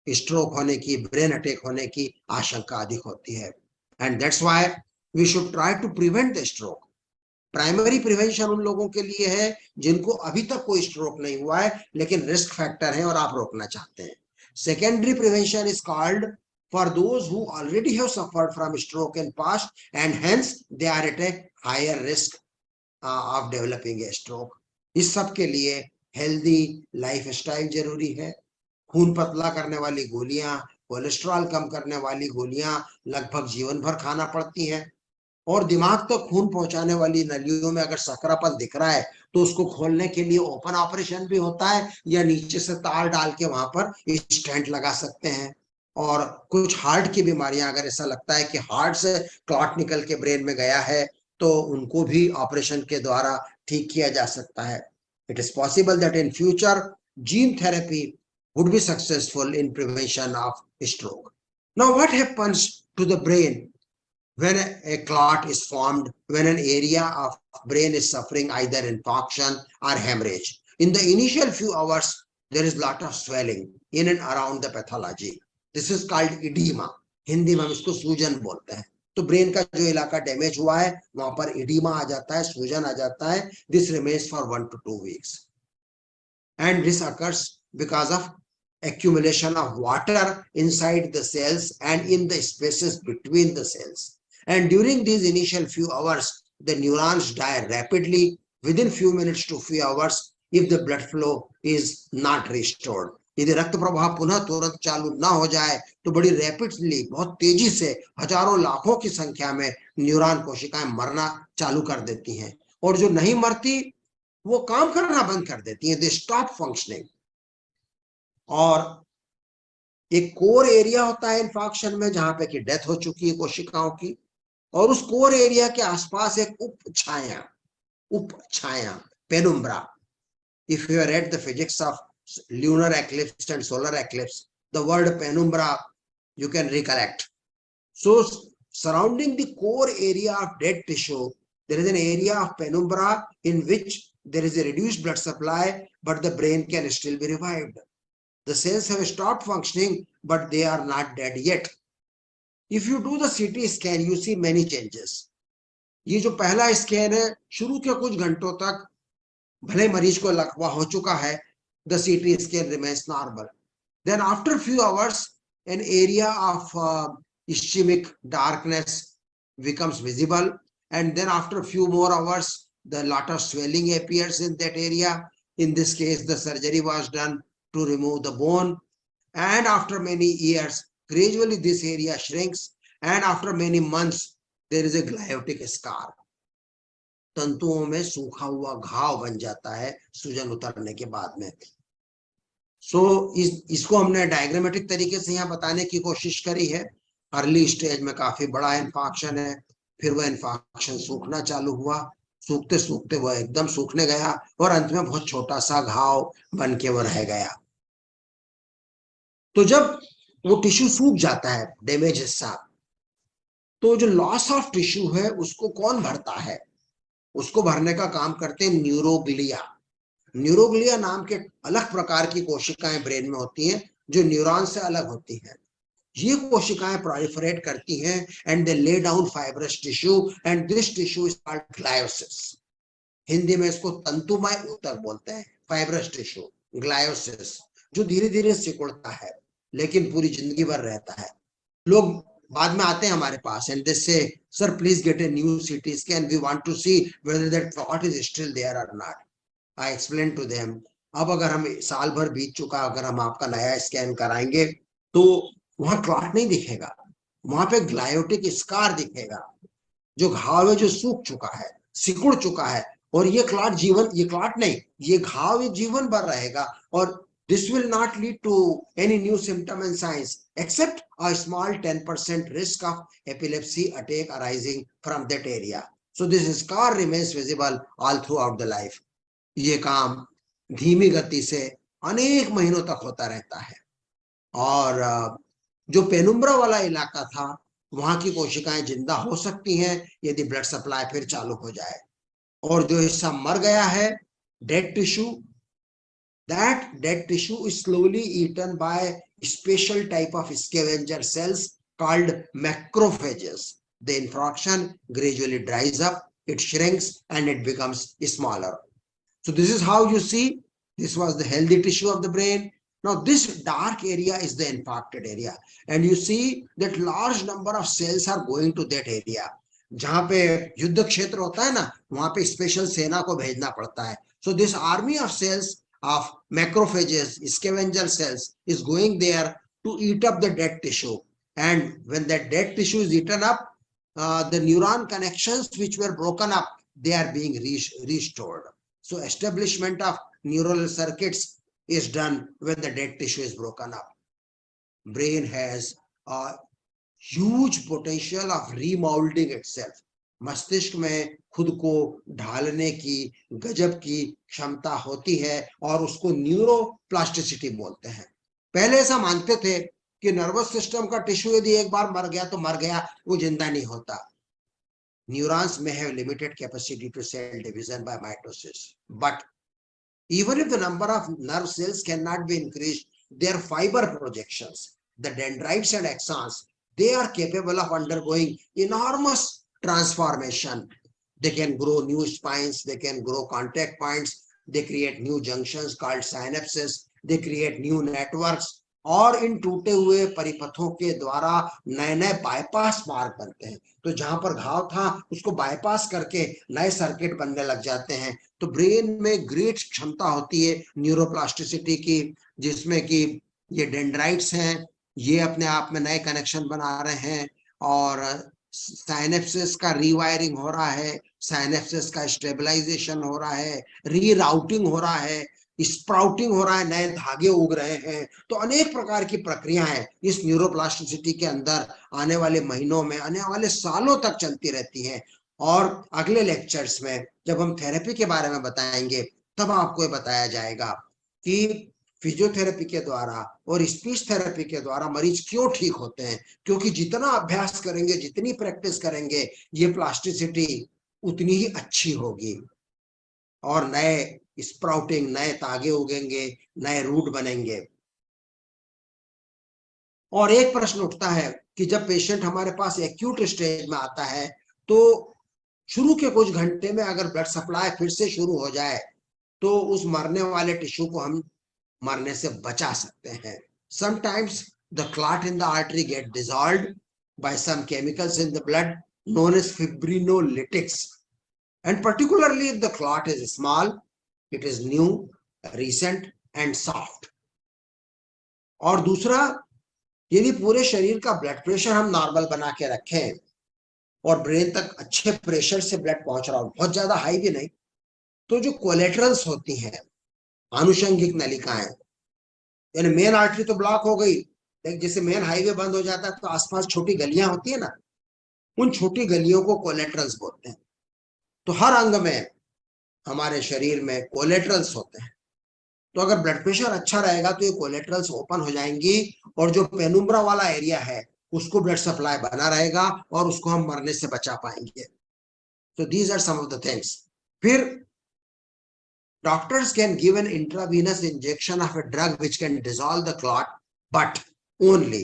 स्ट्रोक होने की, ब्रेन अटैक होने की आशंका अधिक होती है। And that's why we should try to prevent the stroke. Primary prevention उन लोगों के लिए है जिनको अभी तक कोई स्ट्रोक नहीं हुआ है लेकिन रिस्क फैक्टर है और आप रोकना चाहते हैं। Secondary prevention is called for those who already have suffered from stroke in past and hence they are at a higher risk of developing a stroke। इस सब के लिए हेल्दी लाइफ स्टाइल जरूरी है। खून पतला करने वाली गोलियां, कोलेस्ट्रॉल कम करने वाली गोलियां लगभग जीवन भर खाना पड़ती हैं, और दिमाग तक खून पहुंचाने वाली नलियों में अगर सकरापन दिख रहा है तो उसको खोलने के लिए ओपन ऑपरेशन भी होता है, या नीचे से तार डाल के वहां पर स्टेंट लगा सकते हैं। और कुछ हार्ट की बीमारियां, अगर ऐसा लगता है कि हार्ट से क्लॉट निकल के ब्रेन में गया है तो उनको भी ऑपरेशन के द्वारा ठीक किया जा सकता है। It is possible that in future gene therapy would be successful in prevention of stroke। Now what happens to the brain when a clot is formed, when an area of brain is suffering either infarction or hemorrhage? In the initial few hours there is lot of swelling in and around the pathology। This is called edema। Hindi में हम इसको सूजन बोलते हैं। तो brain का जो इलाका डैमेज हुआ है वहां पर एडिमा आ जाता है, सूजन आ जाता है। This remains for 1 to 2 weeks, and this occurs because of accumulation of water inside the cells and in the spaces between the cells। And during these initial few hours the neurons die rapidly within few minutes to few hours if the blood flow is not restored। यदि रक्त प्रवाह पुनः तुरंत चालू ना हो जाए तो बड़ी रैपिडली, बहुत तेजी से हजारों लाखों की संख्या में न्यूरॉन कोशिकाएं मरना चालू कर देती हैं, और जो नहीं मरती वो काम करना बंद कर देती हैं, दे स्टॉप फंक्शनिंग। और एक कोर एरिया होता है इन्फॉक्शन में जहां पे कि डेथ हो चुकी है कोशिकाओं की, और उस कोर एरिया के आसपास एक उप छाया, penumbra. If you read the physics of lunar eclipse and solar eclipse, the word penumbra you can recollect. So surrounding the core area of dead tissue, there is an area of penumbra in which there is a reduced blood supply, but the brain can still be revived. The cells have stopped functioning, but they are not dead yet. If you do the CT scan, you see many changes. ये जो पहला scan है, शुरू के कुछ घंटों तक भले मरीज को लकवा हो चुका है, the CT scan remains normal. Then after few hours, an area of ischemic darkness becomes visible, and then after few more hours, the lot of swelling appears in that area. In this case, the surgery was done to remove the bone, and after many years, gradually this area shrinks, and after many months, there is a gliotic scar. तंतुओं में सूखा हुआ घाव बन जाता है सूजन उतरने के बाद में। इसको हमने डायग्रामेटिक तरीके से यहाँ बताने की कोशिश करी है। अर्ली स्टेज में काफी बड़ा इन्फॉक्शन है, फिर वह इन्फॉक्शन सूखना चालू हुआ, सूखते सूखते वह एकदम सूखने गया, और अंत में बहुत छोटा सा घाव बन के वो रह गया। तो जब वो टिश्यू सूख जाता है, डैमेज हिस्सा, तो जो लॉस ऑफ टिश्यू है उसको कौन भरता है? उसको भरने का काम करते हैं न्यूरोग्लिया। न्यूरोग्लिया नाम के अलग प्रकार की कोशिकाएं ब्रेन में होती हैं जो न्यूरॉन से अलग होती हैं। ये कोशिकाएं प्रोलिफरेट करती हैं and they lay down fibrous tissue, and this tissue is called gliosis. Hindi में इसको तंतुमय ऊतक बोलते हैं, फाइब्रस टिश्यू, ग्लायोसिस, जो धीरे धीरे सिकुड़ता है लेकिन पूरी जिंदगी भर रहता है। लोग बाद में आते हैं हमारे पास and they say, sir please get a new CT scan, we want to see whether that clot is still there or not. I explain to them, अब अगर हम साल भर बीत चुका, अगर हम आपका नया स्कैन कराएंगे तो वहां क्लॉट नहीं दिखेगा, वहां पे ग्लायोटिक स्कार दिखेगा, जो घाव है जो सूख चुका है, सिकुड़ चुका है, और ये क्लॉट नहीं, ये घाव जीवन भर रहेगा, और this will not lead to any new symptom and signs except a small 10% risk of epilepsy attack arising from that area. So this scar remains visible all throughout the life. ये काम धीमी गति से अनेक महीनों तक होता रहता है। और जो पेनुम्ब्रा वाला इलाका था, वहां की कोशिकाएं जिंदा हो सकती हैं यदि ब्लड सप्लाई फिर चालू हो जाए, और जो हिस्सा मर गया है, dead tissue, that dead tissue is slowly eaten by special type of scavenger cells called macrophages. The infection gradually dries up, it shrinks, and it becomes smaller. So this is how you see, this was the healthy tissue of the brain. Now this dark area is the infarcted area, and you see that large number of cells are going to that area. जहां पे युद्ध क्षेत्र होता है ना, वहां पे special सेना को भेजना पड़ता है। So this army of cells of macrophages, scavenger cells, is going there to eat up the dead tissue, and when that dead tissue is eaten up, the neuron connections which were broken up, they are being restored. So establishment of neural circuits is done when the dead tissue is broken up. Brain has a huge potential of remolding itself. मस्तिष्क में खुद को ढालने की गजब की क्षमता होती है, और उसको न्यूरोप्लास्टिसिटी बोलते हैं। पहले ऐसा मानते थे कि नर्वस सिस्टम का टिश्यू यदि एक बार मर गया तो मर गया, वो जिंदा नहीं होता। Neurons may have limited capacity to cell division by mitosis, but even if the number of nerve cells cannot be increased, their fiber projections, the dendrites and axons, they are capable of undergoing enormous transformation. They can grow new spines, they can grow contact points, they create new junctions called synapses, they create new networks, और इन टूटे हुए परिपथों के द्वारा नए नए bypass मार्ग बनते हैं। तो जहां पर घाव था उसको बाईपास करके नए सर्किट बनने लग जाते हैं। तो ब्रेन में ग्रेट क्षमता होती है न्यूरोप्लास्टिसिटी की, जिसमें कि ये डेंड्राइट्स हैं, ये अपने आप में नए कनेक्शन बना रहे हैं, और साइनेप्सिस का रीवायरिंग हो रहा है, साइनेप्सिस का स्टेबलाइजेशन हो रहा है, रीराउटिंग हो रहा है, स्प्राउटिंग हो रहा है, नए धागे उग रहे हैं। तो अनेक प्रकार की प्रक्रियाएं इस न्यूरोप्लास्टिसिटी के अंदर आने वाले महीनों में, आने वाले सालों तक चलती रहती हैं। और अगले लेक्चर्स में जब हम थेरेपी के बारे में बताएंगे, तब आपको ये बताया जाएगा कि फिजियोथेरेपी के द्वारा और स्पीच थेरेपी के द्वारा मरीज क्यों ठीक होते हैं। क्योंकि जितना अभ्यास करेंगे, जितनी प्रैक्टिस करेंगे, ये प्लास्टिसिटी उतनी ही अच्छी होगी और नए स्प्राउटिंग, नए तागे उगेंगे, नए रूट बनेंगे। और एक प्रश्न उठता है कि जब पेशेंट हमारे पास एक्यूट स्टेज में आता है, तो शुरू के कुछ घंटे में अगर ब्लड सप्लाई फिर से शुरू हो जाए, तो उस मरने वाले टिश्यू को हम मरने से बचा सकते हैं। Sometimes the clot in the artery get dissolved by some chemicals in the blood known as fibrinolytics. And particularly if the clot is small, it is new, recent and soft. और दूसरा, यदि पूरे शरीर का ब्लड प्रेशर हम normal बना के रखें और ब्रेन तक अच्छे प्रेशर से ब्लड पहुंच रहा हो, बहुत ज्यादा हाई भी नहीं, तो जो कोलेटरल्स होती हैं, आनुषंगिक नलिकाएं, यानी मेन आर्टरी तो ब्लॉक हो गई, लेकिन जैसे मेन हाईवे बंद हो जाता है तो आसपास छोटी गलियां होती है ना, उन छोटी गलियों को कोलेटरल्स बोलते हैं। तो हर अंग में हमारे शरीर में कोलेटरल्स होते हैं। तो अगर ब्लड प्रेशर अच्छा रहेगा तो ये कोलेटरल्स ओपन हो जाएंगी और जो पेनुम्ब्रा वाला एरिया है उसको ब्लड सप्लाई बना रहेगा और उसको हम मरने से बचा पाएंगे। तो these are some of the things. फिर doctors can give an intravenous injection of a drug which can dissolve the clot, but only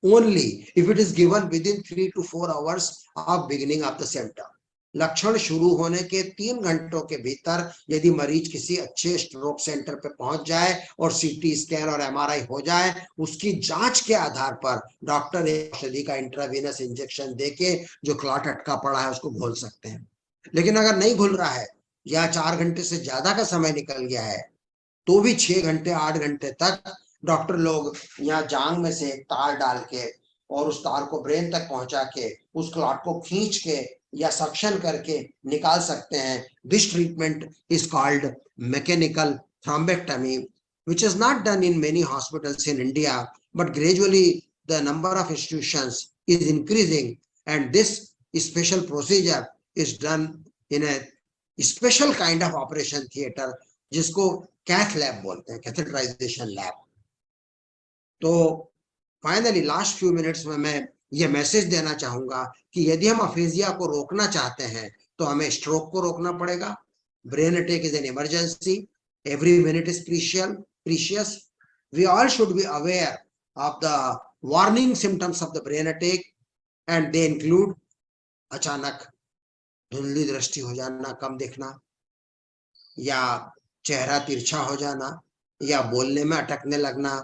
if it is given within 3 to 4 hours of beginning of the symptom. लक्षण शुरू होने के 3 घंटों के भीतर यदि मरीज किसी अच्छे स्ट्रोक सेंटर पे पहुंच जाए और सीटी स्कैन और एमआरआई हो जाए, उसकी जांच के आधार पर डॉक्टर एक औषधि का इंट्रावेनस इंजेक्शन देके जो क्लॉट अटका पड़ा है उसको घोल सकते हैं। लेकिन अगर नहीं घुल रहा है या 4 घंटे से ज्यादा का समय निकल गया है, तो भी 6 घंटे 8 घंटे तक डॉक्टर लोग यहाँ जांग में से एक तार डाल के और उस तार को ब्रेन तक पहुंचा के उस क्लॉट को खींच के या सक्शन करके निकाल सकते हैं। This treatment is called mechanical thrombectomy, which is not done in many hospitals in India, but gradually the number of institutions is increasing and this special procedure is done in a special kind of operation theatre, जिसको cath lab बोलते हैं, catheterisation lab. तो finally last few minutes में मैं ये message देना चाहूंगा कि यदि हम अफेजिया को रोकना चाहते हैं तो हमें स्ट्रोक को रोकना पड़ेगा। Brain attack is an emergency, every minute is precious. We all should be aware of the warning symptoms of the brain attack and they include अचानक धुंधली दृष्टि हो जाना, कम दिखना, या चेहरा तिरछा हो जाना, या बोलने में अटकने लगना,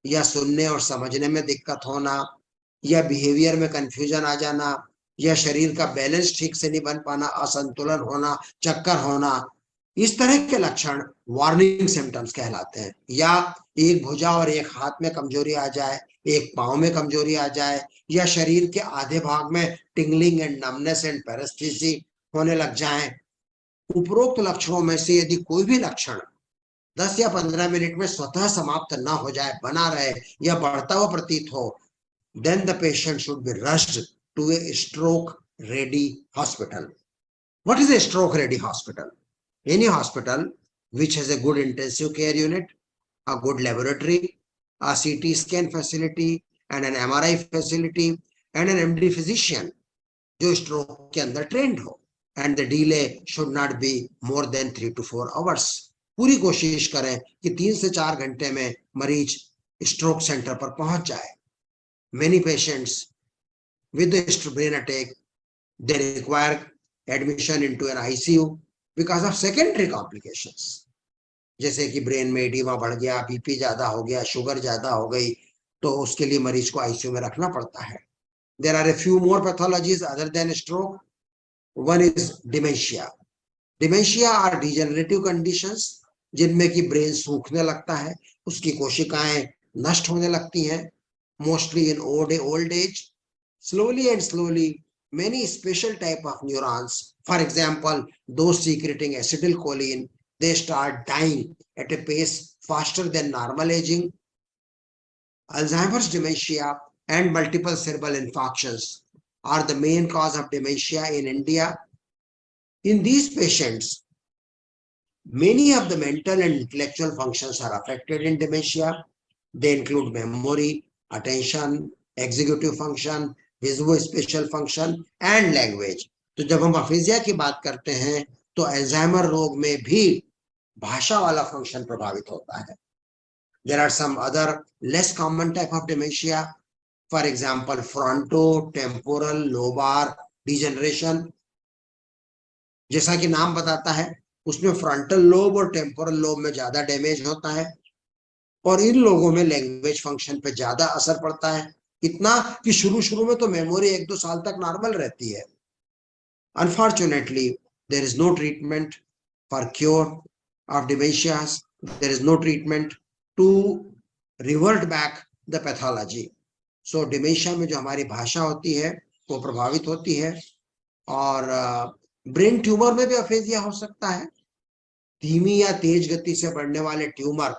या सुनने और समझने में दिक्कत होना, या बिहेवियर में कंफ्यूजन आ जाना, या शरीर का बैलेंस ठीक से नहीं बन पाना, असंतुलन होना, चक्कर होना, इस तरह के लक्षण वार्निंग सिम्टम्स कहलाते हैं। या एक भुजा और एक हाथ में कमजोरी आ जाए, एक पांव में कमजोरी आ जाए, या शरीर के आधे भाग में टिंगलिंग एंड नमनेस एंड पैरेस्थीसी होने लग जाएं। उपरोक्त लक्षणों में से यदि कोई भी लक्षण 10 या 15 मिनट में स्वतः समाप्त ना हो जाए, बना रहे या बढ़ता हुआ प्रतीत हो, then the patient should be rushed to a stroke ready hospital. What is a stroke ready hospital? Any hospital which has a good intensive care unit, a good laboratory, a CT scan facility and an MRI facility and an MD physician जो stroke के अंदर trend हो, and the delay should not be more than 3 to 4 hours. पूरी कोशिश करें कि 3 से 4 घंटे में मरीज स्ट्रोक सेंटर पर पहुंच जाए। Many patients with the brain attack, they require admission into an ICU because of secondary complications, जैसे कि ब्रेन में एडिमा बढ़ गया, बीपी ज्यादा हो गया, शुगर ज्यादा हो गई, तो उसके लिए मरीज को आईसीयू में रखना पड़ता है। There are a few more pathologies other than stroke. One is dementia. Dementia are degenerative conditions जिनमें कि ब्रेन सूखने लगता है, उसकी कोशिकाएं नष्ट होने लगती हैं, mostly in old age, Slowly and slowly, many special type of neurons, for example, those secreting acetylcholine, they start dying at a pace faster than normal aging. Alzheimer's dementia and multiple cerebral infarctions are the main cause of dementia in India. In these patients, many of the mental and intellectual functions are affected in dementia. They include memory, attention, executive function, visuospatial function and language. तो जब हम aphasia की बात करते हैं तो Alzheimer रोग में भी भाषा वाला फंक्शन प्रभावित होता है। There are some other less common type of dementia, for example, frontotemporal lobar degeneration, जैसा कि नाम बताता है उसमें फ्रंटल लोब और टेम्पोरल लोब में ज्यादा डैमेज होता है और इन लोगों में लैंग्वेज फंक्शन पे ज्यादा असर पड़ता है, इतना कि शुरू में तो मेमोरी 1-2 साल तक नॉर्मल रहती है। Unfortunately, there is no treatment for cure of dementias. There is no treatment to revert back the pathology. So dementia में जो हमारी भाषा होती है वो प्रभावित होती है और ब्रेन ट्यूमर में भी अफेजिया हो सकता है। धीमी या तेज गति से बढ़ने वाले ट्यूमर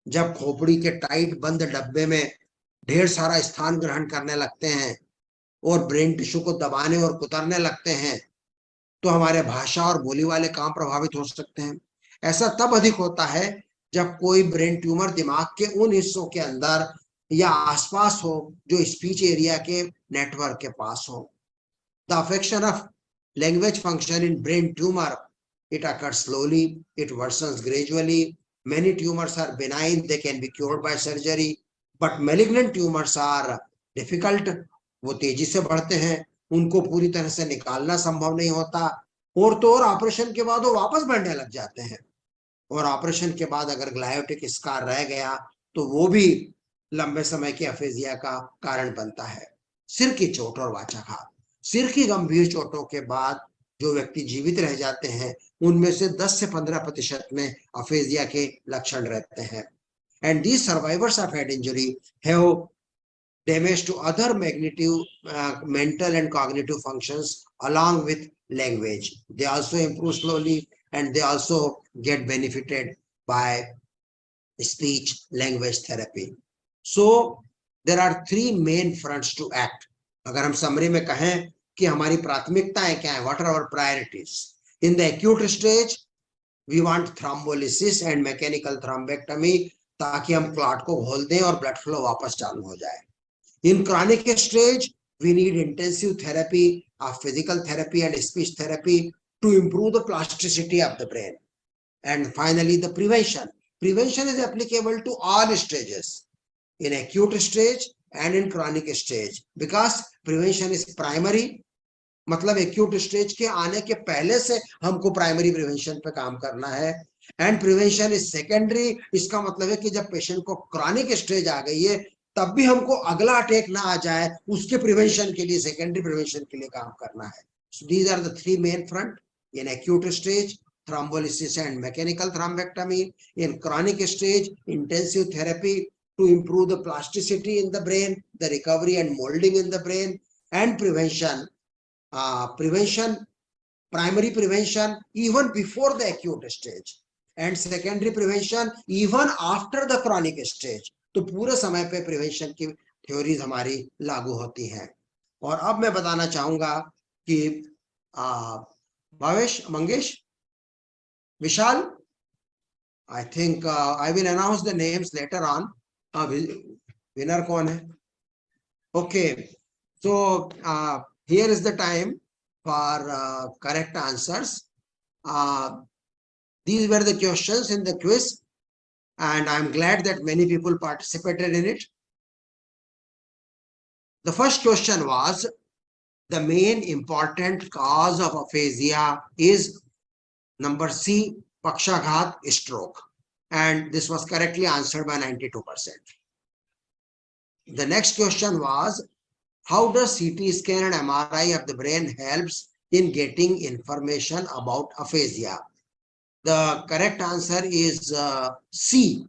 जब खोपड़ी के टाइट बंद डब्बे में ढेर सारा स्थान ग्रहण करने लगते हैं और ब्रेन टिश्यू को दबाने और कुतरने लगते हैं तो हमारे भाषा और बोली वाले काम प्रभावित हो सकते हैं। ऐसा तब अधिक होता है जब कोई ब्रेन ट्यूमर दिमाग के उन हिस्सों के अंदर या आसपास हो जो स्पीच एरिया के नेटवर्क के पास हो। The affection of language function in brain tumour, it occurs slowly, it worsens gradually. Many tumors are benign, they can be cured by surgery, but malignant tumors are difficult. वो तेजी से बढ़ते हैं, उनको पूरी तरह से निकालना संभव नहीं होता और तो और ऑपरेशन के बाद वो वापस बढ़ने लग जाते हैं और ऑपरेशन के बाद अगर ग्लायोटिक स्कार रह गया तो वो भी लंबे समय की अफेजिया का कारण बनता है। सिर की चोट और वाचाघात, सिर की गंभीर चोटों के बाद जो व्यक्ति जीवित रह जाते हैं उनमें से 10 से 15% में अफेजिया के लक्षण रहते हैं। And these survivors of head injury have damage to other mental and cognitive functions along with language. They also improve slowly and they also get benefited by speech language therapy. So there are 3 main fronts to act. अगर हम summary में कहें कि हमारी प्राथमिकताएं क्या है, what are our priorities? In the acute stage, we want thrombolysis and mechanical thrombectomy ताकि हम क्लॉट को घोल दें और ब्लड फ्लो वापस चालू हो जाए। In chronic stage, we need intensive therapy of physical therapy and speech therapy to improve the plasticity of the brain. And finally, the prevention. Prevention is applicable to all stages, in acute stage and in chronic stage, because prevention is primary. मतलब acute stage के आने के पहले से हमको primary prevention पे काम करना है एंड प्रिवेंशन इज सेकेंडरी। इसका मतलब है कि जब पेशेंट को क्रॉनिक स्टेज आ गई है तब भी हमको अगला अटैक ना आ जाए, उसके प्रिवेंशन के लिए सेकेंडरी प्रिवेंशन के लिए काम करना है। So these are the 3 main front in acute stage, thrombolysis and mechanical thrombectomy. In chronic stage, intensive therapy to improve the plasticity in the brain, the recovery and molding in the brain, and prevention. Prevention, primary prevention even before the acute stage and secondary prevention even after the chronic stage. तो पूरे समय पे prevention की theories हमारी लागू होती हैं। और अब मैं बताना चाहूंगा कि Bhavesh, Mangesh, Vishal, I think I will announce the names later on. Winner कौन है? Okay, so here is the time for correct answers. These were the questions in the quiz and I'm glad that many people participated in it. The first question was, the main important cause of aphasia is number C, pakshaghat, stroke, and this was correctly answered by 92%. The next question was, how does CT scan and MRI of the brain helps in getting information about aphasia? The correct answer is C.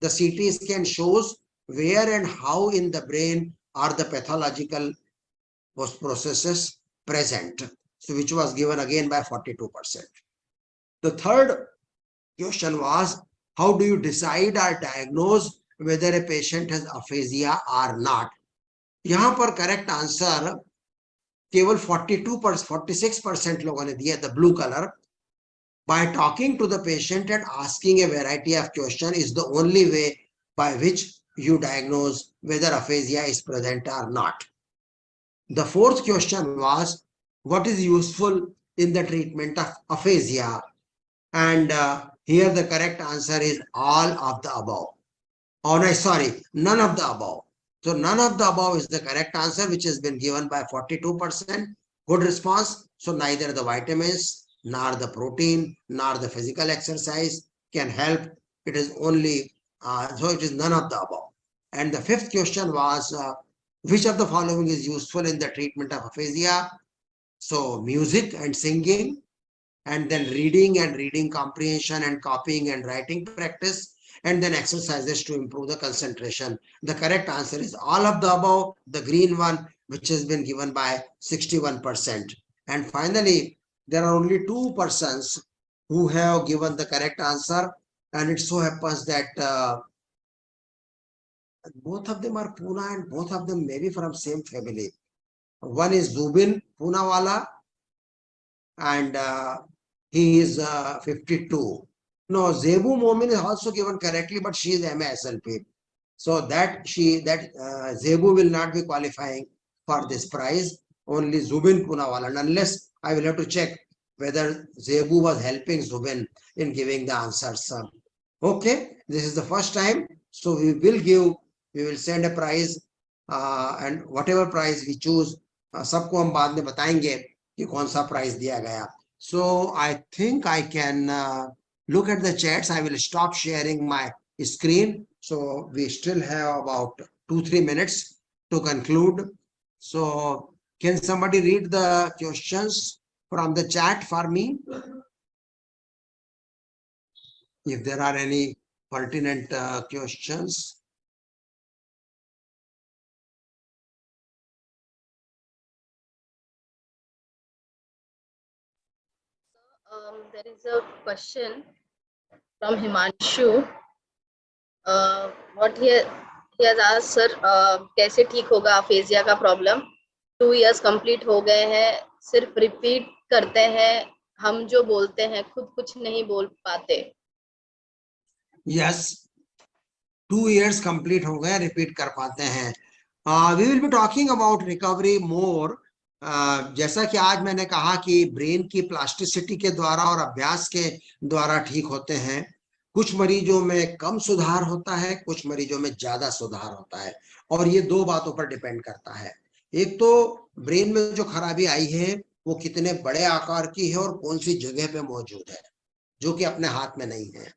The CT scan shows where and how in the brain are the pathological was processes present, so which was given again by 42%. The third question was, how do you decide or diagnose whether a patient has aphasia or not? यहाँ पर correct answer केवल 46% लोगों ने दिया, the blue colour. By talking to the patient and asking a variety of questions is the only way by which you diagnose whether aphasia is present or not. The fourth question was, what is useful in the treatment of aphasia? And here the correct answer is all of the above. Oh no, sorry, none of the above. So none of the above is the correct answer, which has been given by 42%. Good response. So neither the vitamins, nor the protein, nor the physical exercise can help. It is only, so it is none of the above. And the fifth question was, which of the following is useful in the treatment of aphasia? So music and singing, and then reading comprehension and copying and writing practice, and then exercises to improve the concentration. The correct answer is all of the above, the green one, which has been given by 61%. And finally, there are only 2 persons who have given the correct answer, and it so happens that both of them are Pune, and both of them may be from same family. One is Zubin Poonawala, and he is 52. No, Zebu Momin is also given correctly, but she is MASLP. So Zebu will not be qualifying for this prize. Only Zubin Poonawala, unless I will have to check whether Zebu was helping Zubin in giving the answers. Okay, this is the first time. So we will send a prize, and whatever prize we choose, सबको हम बाद में बताएंगे कि कौन सा prize दिया गया. So I think I can look at the chats. I will stop sharing my screen. So we still have about 2-3 minutes to conclude. So can somebody read the questions from the chat for me? If there are any pertinent questions. There is a question from Himanshu. What he has asked, sir, कैसे ठीक होगा aphasia का problem? 2 years complete हो गए हैं, सिर्फ repeat करते हैं, हम जो बोलते हैं खुद कुछ नहीं बोल पाते. Yes, 2 years complete हो गए, रिपीट कर पाते हैं. We will be talking about recovery more. जैसा कि आज मैंने कहा कि ब्रेन की प्लास्टिसिटी के द्वारा और अभ्यास के द्वारा ठीक होते हैं. कुछ मरीजों में कम सुधार होता है, कुछ मरीजों में ज्यादा सुधार होता है, और ये 2 बातों पर डिपेंड करता है. एक तो ब्रेन में जो खराबी आई है वो कितने बड़े आकार की है और कौन सी जगह पे मौजूद है, जो कि अपने हाथ में नहीं है.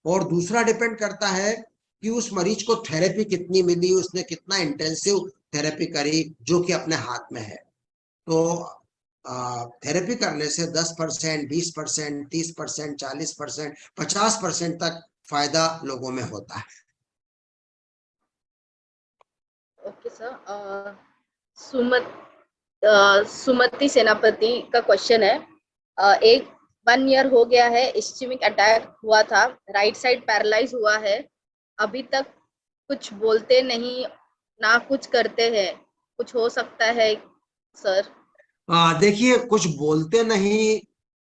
और दूसरा डिपेंड करता है कि उस मरीज को थेरेपी कितनी मिली, उसने कितना इंटेंसिव थेरेपी करी, जो कि अपने हाथ में है. तो थेरेपी करने से 10%, 20%, 30%, 40%, 50% तक फायदा लोगों में होता है. Okay sir. सुमति सेनापति का क्वेश्चन है. 1 year हो गया है, इस्चेमिक अटैक हुआ था, राइट साइड पैरालाइज हुआ है, अभी तक कुछ बोलते नहीं, ना कुछ करते हैं, कुछ हो सकता है सर? देखिए, कुछ बोलते नहीं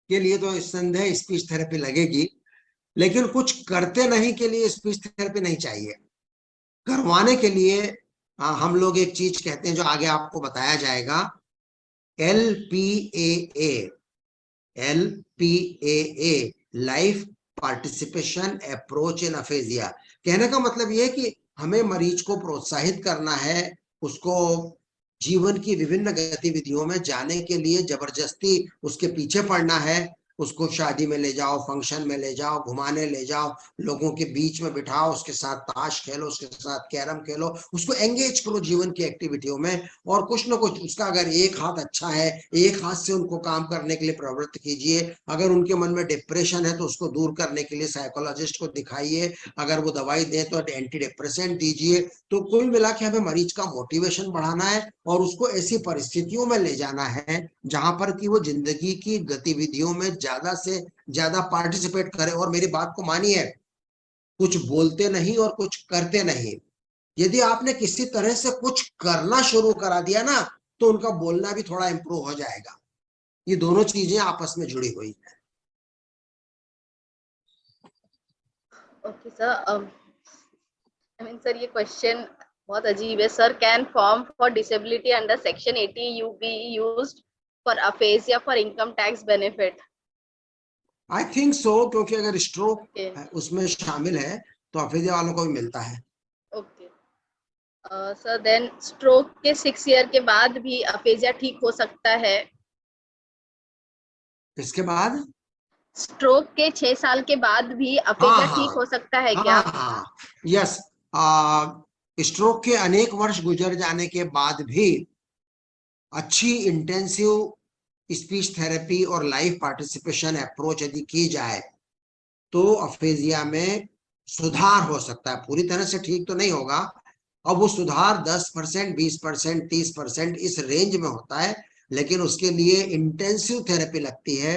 के लिए तो निस्संदेह स्पीच थेरेपी लगेगी, लेकिन कुछ करते नहीं के लिए स्पीच थेरेपी नहीं चाहिए. करवाने के लिए हम लोग एक चीज कहते हैं जो आगे आपको बताया जाएगा, LPAA, life participation approach in aphasia. कहने का मतलब यह है कि हमें मरीज को प्रोत्साहित करना है, उसको जीवन की विभिन्न गतिविधियों में जाने के लिए जबरदस्ती उसके पीछे पड़ना है. उसको शादी में ले जाओ, फंक्शन में ले जाओ, घुमाने ले जाओ, लोगों के बीच में बिठाओ, उसके साथ ताश खेलो, उसके साथ कैरम खेलो, उसको एंगेज करो जीवन की एक्टिविटियों में. और कुछ ना कुछ, उसका अगर एक हाथ अच्छा है, एक हाथ से उनको काम करने के लिए प्रवृत्त कीजिए. अगर उनके मन में डिप्रेशन है तो उसको दूर करने के लिए साइकोलॉजिस्ट को दिखाइए. अगर वो दवाई दे तो एंटी डिप्रेसेंट दीजिए. तो कुल मिला के हमें मरीज का मोटिवेशन बढ़ाना है और उसको ऐसी परिस्थितियों में ले जाना है जहां पर कि वो जिंदगी की गतिविधियों में ज्यादा से ज्यादा पार्टिसिपेट करे। और मेरी बात को मानिए, कुछ बोलते नहीं और कुछ करते नहीं। यदि आपने किसी तरह से कुछ करना शुरू करा दिया ना, तो उनका बोलना भी थोड़ा इंप्रूव हो जाएगा। ये दोनों चीजें आपस में जुड़ी हुई है। Okay sir, I mean sir ये क्वेश्चन बहुत अजीब है sir. Can form for disability under section 80 you be used for aphasia for income tax benefit? I think so, क्योंकि अगर स्ट्रोक ओके उसमें शामिल है तो अफेजिया वालों को भी मिलता है। ओके सर, देन स्ट्रोक के 6 ईयर के बाद भी अफेजिया ठीक हो सकता है? इसके बाद स्ट्रोक के 6 साल के बाद भी हाँ अफेजिया ठीक हाँ हो सकता है क्या? हाँ हाँ, यस। स्ट्रोक के अनेक वर्ष गुजर जाने के बाद भी अच्छी इंटेंसिव स्पीच थेरेपी और लाइफ पार्टिसिपेशन अप्रोच यदि की जाए तो अफेजिया में सुधार हो सकता है। पूरी तरह से ठीक तो नहीं होगा। अब वो सुधार 10%, 20%, 30% इस रेंज में होता है, लेकिन उसके लिए इंटेंसिव थेरेपी लगती है।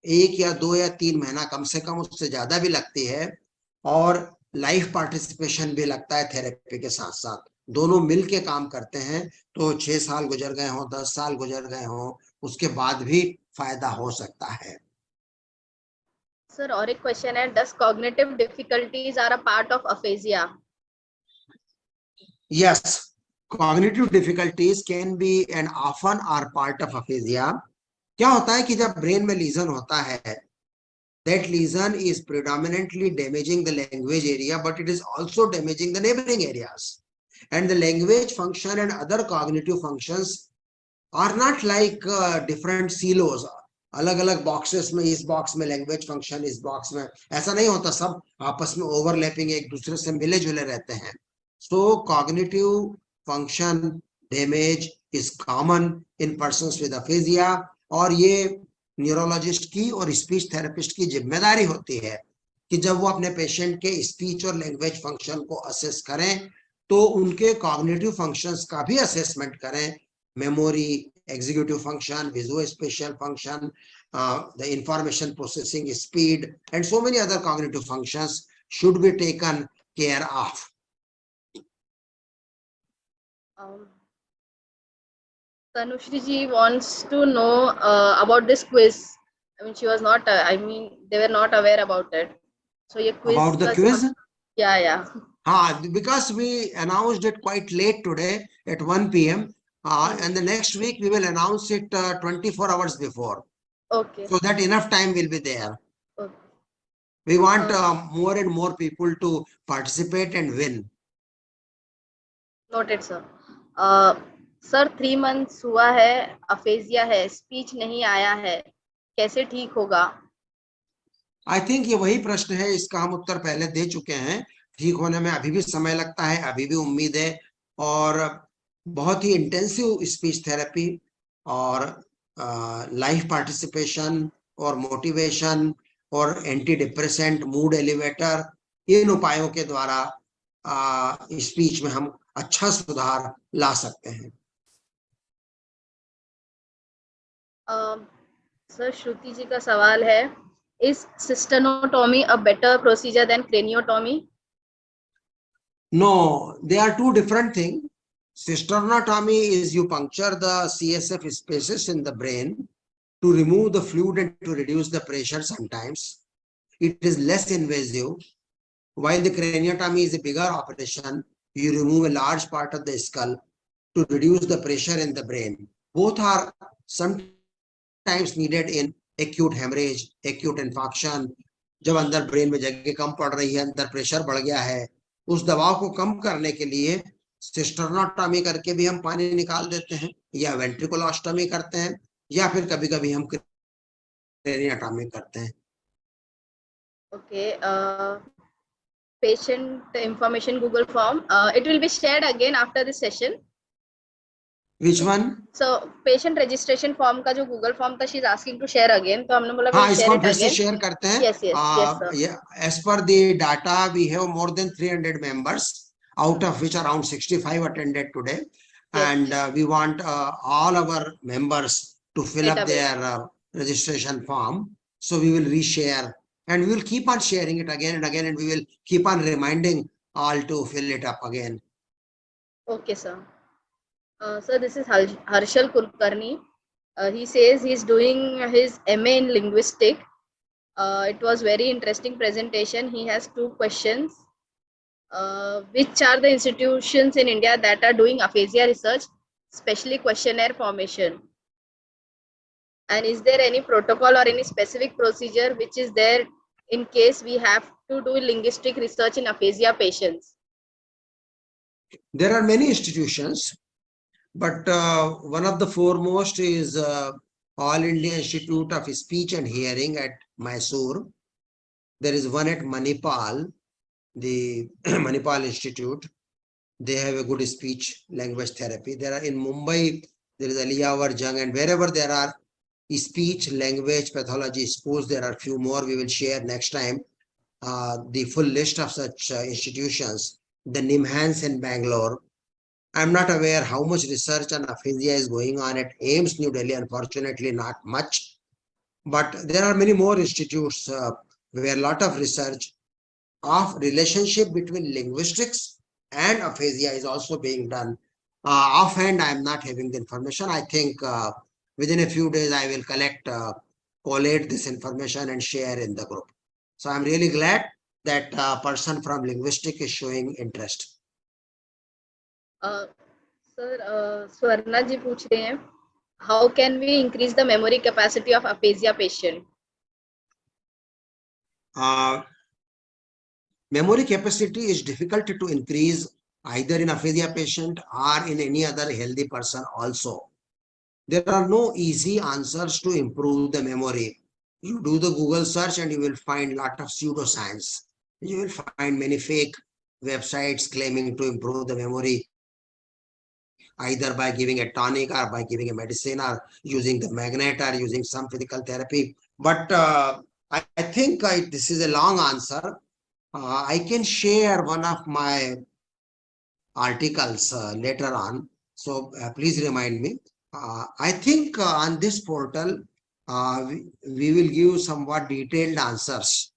1 या 2 या 3 महीना कम से कम, उससे ज्यादा भी लगती है। और लाइफ पार्टिसिपेशन भी लगता है थेरेपी के साथ साथ। दोनों मिलके काम करते हैं। तो 6 साल गुजर गए हों, 10 साल गुजर गए हों, उसके बाद भी फायदा हो सकता है। सर और एक क्वेश्चन है, does cognitive difficulties are a part of aphasia? Yes, cognitive difficulties can be and often are part of aphasia. क्या होता है कि जब ब्रेन में लीजन होता है, that lesion is predominantly damaging the language area, but it is also damaging the neighboring areas. And the language function and other cognitive functions are not like different silos, अलग अलग boxes में, इस box में language function, इस box में, ऐसा नहीं होता। सब आपस में ओवरलैपिंग, एक दूसरे से मिले जुले रहते हैं। So cognitive function damage is common in persons with aphasia, और ये न्यूरोलॉजिस्ट की और स्पीच थेरेपिस्ट की जिम्मेदारी होती है कि जब वो अपने पेशेंट के स्पीच और लैंग्वेज फंक्शन को असेस करें तो उनके कॉग्निटिव फंक्शंस का भी असेसमेंट करें। Memory, executive function, visuospatial function, the information processing speed, and so many other cognitive functions should be taken care of. Tanushri ji wants to know about this quiz. I mean, she was not. I mean, they were not aware about it. So, ये quiz About the quiz? Yeah. Because we announced it quite late today at 1 p.m. And the next week we will announce it 24 hours before. Okay. So that enough time will be there. Okay. We want more and more people to participate and win. Noted, sir. Sir 3 months हुआ है, aphasia है, speech नहीं आया है, कैसे ठीक होगा? I think ये वही प्रश्न है, इसका हम उत्तर पहले दे चुके हैं। ठीक होने में अभी भी समय लगता है, अभी भी उम्मीद है। और बहुत ही इंटेंसिव स्पीच थेरेपी और लाइफ पार्टिसिपेशन और मोटिवेशन और एंटी डिप्रेसेंट, मूड एलिवेटर, इन उपायों के द्वारा स्पीच में हम अच्छा सुधार ला सकते हैं। सर श्रुति जी का सवाल है, is stenotome a better procedure than craniotomy? No, they are two different things. Sternotomy is you puncture the CSF spaces in the brain to remove the fluid and to reduce the pressure sometimes. It is less invasive. While the craniotomy is a bigger operation, you remove a large part of the skull to reduce the pressure in the brain. Both are sometimes needed in acute hemorrhage, acute infarction. जब अंदर brain में जगह कम पड़ रही है, अंदर pressure बढ़ गया है, उस दबाव को कम करने के लिए सिस्टर्नोटॉमी करके भी हम पानी निकाल देते हैं, या वेंट्रिकुलोस्टॉमी करते हैं, या फिर कभी-कभी हम क्रेनियोटॉमी करते हैं। Okay. Patient information Google form. It will be shared again after this session. Which one? So patient registration form का जो Google form था, she is asking to share again. तो हमने बोला हाँ, we'll इसको share हम it फिर से again. शेयर करते हैं। Yes, sir. As per the data, we have more than 300 members, out of which around 65 attended today. and we want all our members to fill up database. their registration form. So we will reshare and we will keep on sharing it again and again, and we will keep on reminding all to fill it up again. Okay, sir. Sir, this is Harshal Kulkarni. He says he's doing his MA in linguistic. It was very interesting presentation. He has 2 questions. Which are the institutions in India that are doing aphasia research, especially questionnaire formation? And is there any protocol or any specific procedure which is there in case we have to do linguistic research in aphasia patients? There are many institutions, but one of the foremost is All India Institute of Speech and Hearing at Mysore. There is one at Manipal, the Manipal Institute. They have a good speech language therapy. There are in Mumbai, there is Aliyavar Jung, and wherever there are speech language pathology schools, there are few more. We will share next time the full list of such institutions. The NIMHANS in Bangalore. I'm not aware how much research on aphasia is going on at AIIMS New Delhi. Unfortunately, not much. But there are many more institutes where a lot of research of relationship between linguistics and aphasia is also being done. Offhand, I am not having the information. I think within a few days, I will collate this information and share in the group. So I'm really glad that a person from linguistic is showing interest. Sir, Swarna ji पूछ रहे हैं, how can we increase the memory capacity of aphasia patient? Memory capacity is difficult to increase either in aphasia patient or in any other healthy person also. There are no easy answers to improve the memory. You do the Google search and you will find a lot of pseudoscience. You will find many fake websites claiming to improve the memory either by giving a tonic or by giving a medicine or using the magnet or using some physical therapy. But I think this is a long answer. I can share one of my articles later on. So please remind me. I think on this portal, we will give somewhat detailed answers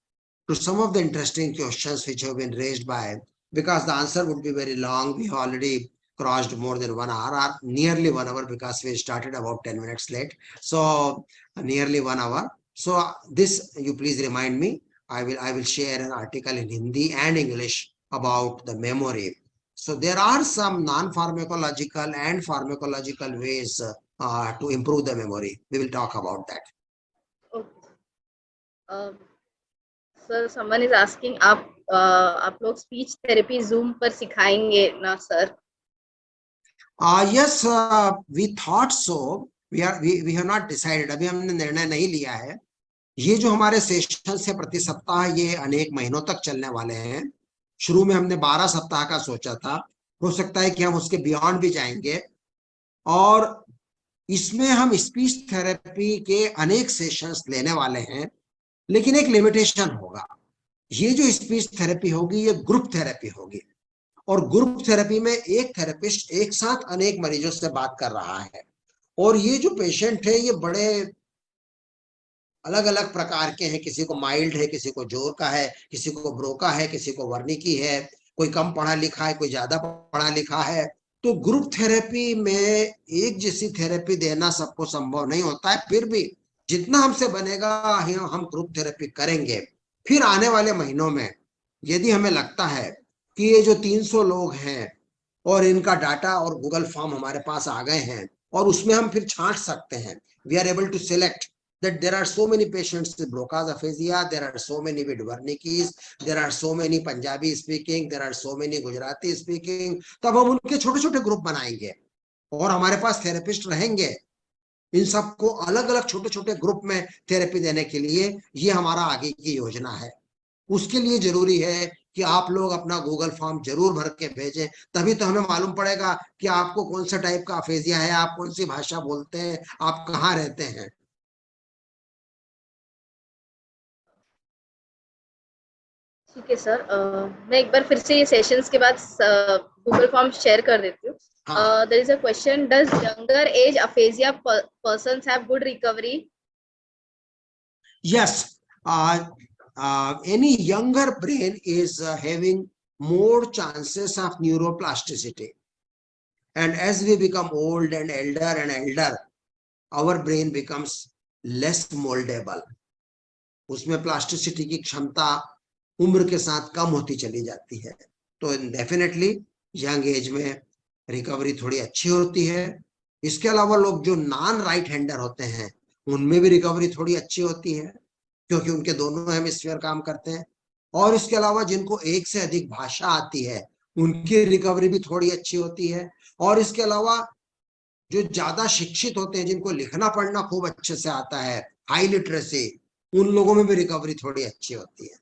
to some of the interesting questions which have been raised by, because the answer would be very long. We already crossed more than 1 hour or nearly 1 hour because we started about 10 minutes late. So nearly 1 hour. So this, you please remind me. I will share an article in Hindi and English about the memory. So there are some non-pharmacological and pharmacological ways to improve the memory. We will talk about that. Okay. Sir, someone is asking, आप लोग speech therapy Zoom पर सिखाएंगे ना sir? Yes, we thought so. We have not decided. अभी हमने निर्णय नहीं लिया है. ये जो हमारे सेशन है प्रति सप्ताह, ये अनेक महीनों तक चलने वाले हैं. शुरू में हमने 12 सप्ताह का सोचा था. हो सकता है कि हम उसके बियॉन्ड भी जाएंगे, और इसमें हम स्पीच थेरेपी के अनेक सेशंस लेने वाले हैं, लेकिन एक लिमिटेशन होगा. ये जो स्पीच थेरेपी होगी, ये ग्रुप थेरेपी होगी, और ग्रुप थेरेपी में एक थेरेपिस्ट एक साथ अनेक मरीजों से बात कर रहा है. और ये जो पेशेंट है, ये बड़े अलग अलग प्रकार के हैं. किसी को माइल्ड है, किसी को जोर का है, किसी को ब्रोका है, किसी को वर्निकी है, कोई कम पढ़ा लिखा है, कोई ज्यादा पढ़ा लिखा है. तो ग्रुप थेरेपी में एक जैसी थेरेपी देना सबको संभव नहीं होता है. फिर भी जितना हमसे बनेगा हम ग्रुप थेरेपी करेंगे. फिर आने वाले महीनों में यदि हमें लगता है कि ये जो 300 लोग हैं और इनका डाटा और गूगल फॉर्म हमारे पास आ गए हैं, और उसमें हम फिर छांट सकते हैं. We are able to select that there are so many patients with Broca's aphasia, there are so many with Wernicke's, there are so many Punjabi speaking, there are so many Gujarati speaking. तब हम उनके छोटे छोटे group बनाएंगे और हमारे पास therapist रहेंगे इन सबको अलग अलग छोटे छोटे ग्रुप में थेरेपी देने के लिए. ये हमारा आगे की योजना है. उसके लिए जरूरी है कि आप लोग अपना गूगल फॉर्म जरूर भर के भेजें, तभी तो हमें मालूम पड़ेगा कि आपको कौन सा टाइप का अफेजिया है, आप कौन सी भाषा बोलते हैं, आप कहाँ रहते हैं. ठीक है सर, मैं एक बार फिर से ये सेशंस के बाद गूगल फॉर्म शेयर कर देती हूँ. हाँ, There is a question, does younger age aphasia persons have good recovery? yes. Any younger brain is having more chances of neuroplasticity. And as we become old and elder, our brain becomes less moldable. उसमें plasticity की क्षमता उम्र के साथ कम होती चली जाती है। तो डेफिनेटली यंग एज में रिकवरी थोड़ी अच्छी होती है। इसके अलावा लोग जो नॉन राइट हैंडर होते हैं उनमें भी रिकवरी थोड़ी अच्छी होती है, क्योंकि उनके दोनों हेमिस्फीयर काम करते हैं। और इसके अलावा जिनको एक से अधिक भाषा आती है उनकी रिकवरी भी थोड़ी अच्छी होती है। और इसके अलावा जो ज्यादा शिक्षित होते हैं, जिनको लिखना पढ़ना खूब अच्छे से आता है, हाई लिटरेसी, उन लोगों में भी रिकवरी थोड़ी अच्छी होती है।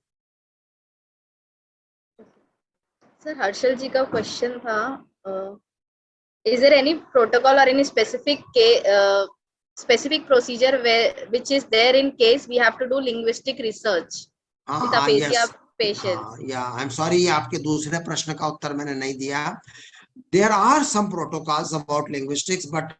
सर हर्षल जी का क्वेश्चन था, is there any protocol or any specific procedure which is there in case we have to do linguistic research with हाँ, aphasia यस। patients? या आई एम सॉरी, ये आपके दूसरे प्रश्न का उत्तर मैंने नहीं दिया। There are some protocols about linguistics, but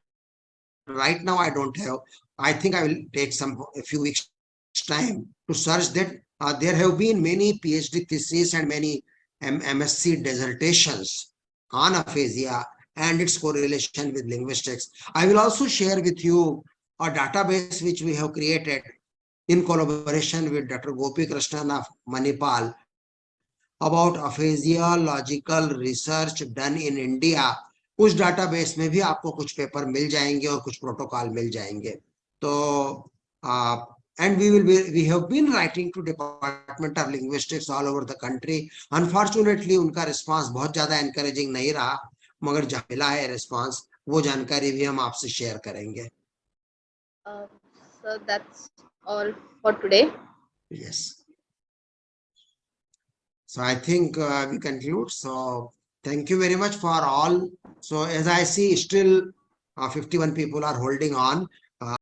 right now I don't have. I think I will take a few weeks time to search that. There have been many PhD theses and many MSc dissertations on aphasia and its correlation with linguistics. I will also share with you a database which we have created in collaboration with Dr. Gopi Krishnan of Manipal about aphasia-logical research done in India. उस database में भी आपको कुछ paper मिल जाएंगे और कुछ protocol मिल जाएंगे। तो and we have been writing to Department of Linguistics all over the country. Unfortunately उनका रिस्पांस बहुत ज्यादा एनकरेजिंग नहीं रहा, मगर जहाँ मिला है रिस्पांस वो जानकारी भी हम आपसे शेयर करेंगे। So that's all for today. Yes. So I think we conclude. So thank you very much for all. So as I see, still 51 people are holding on.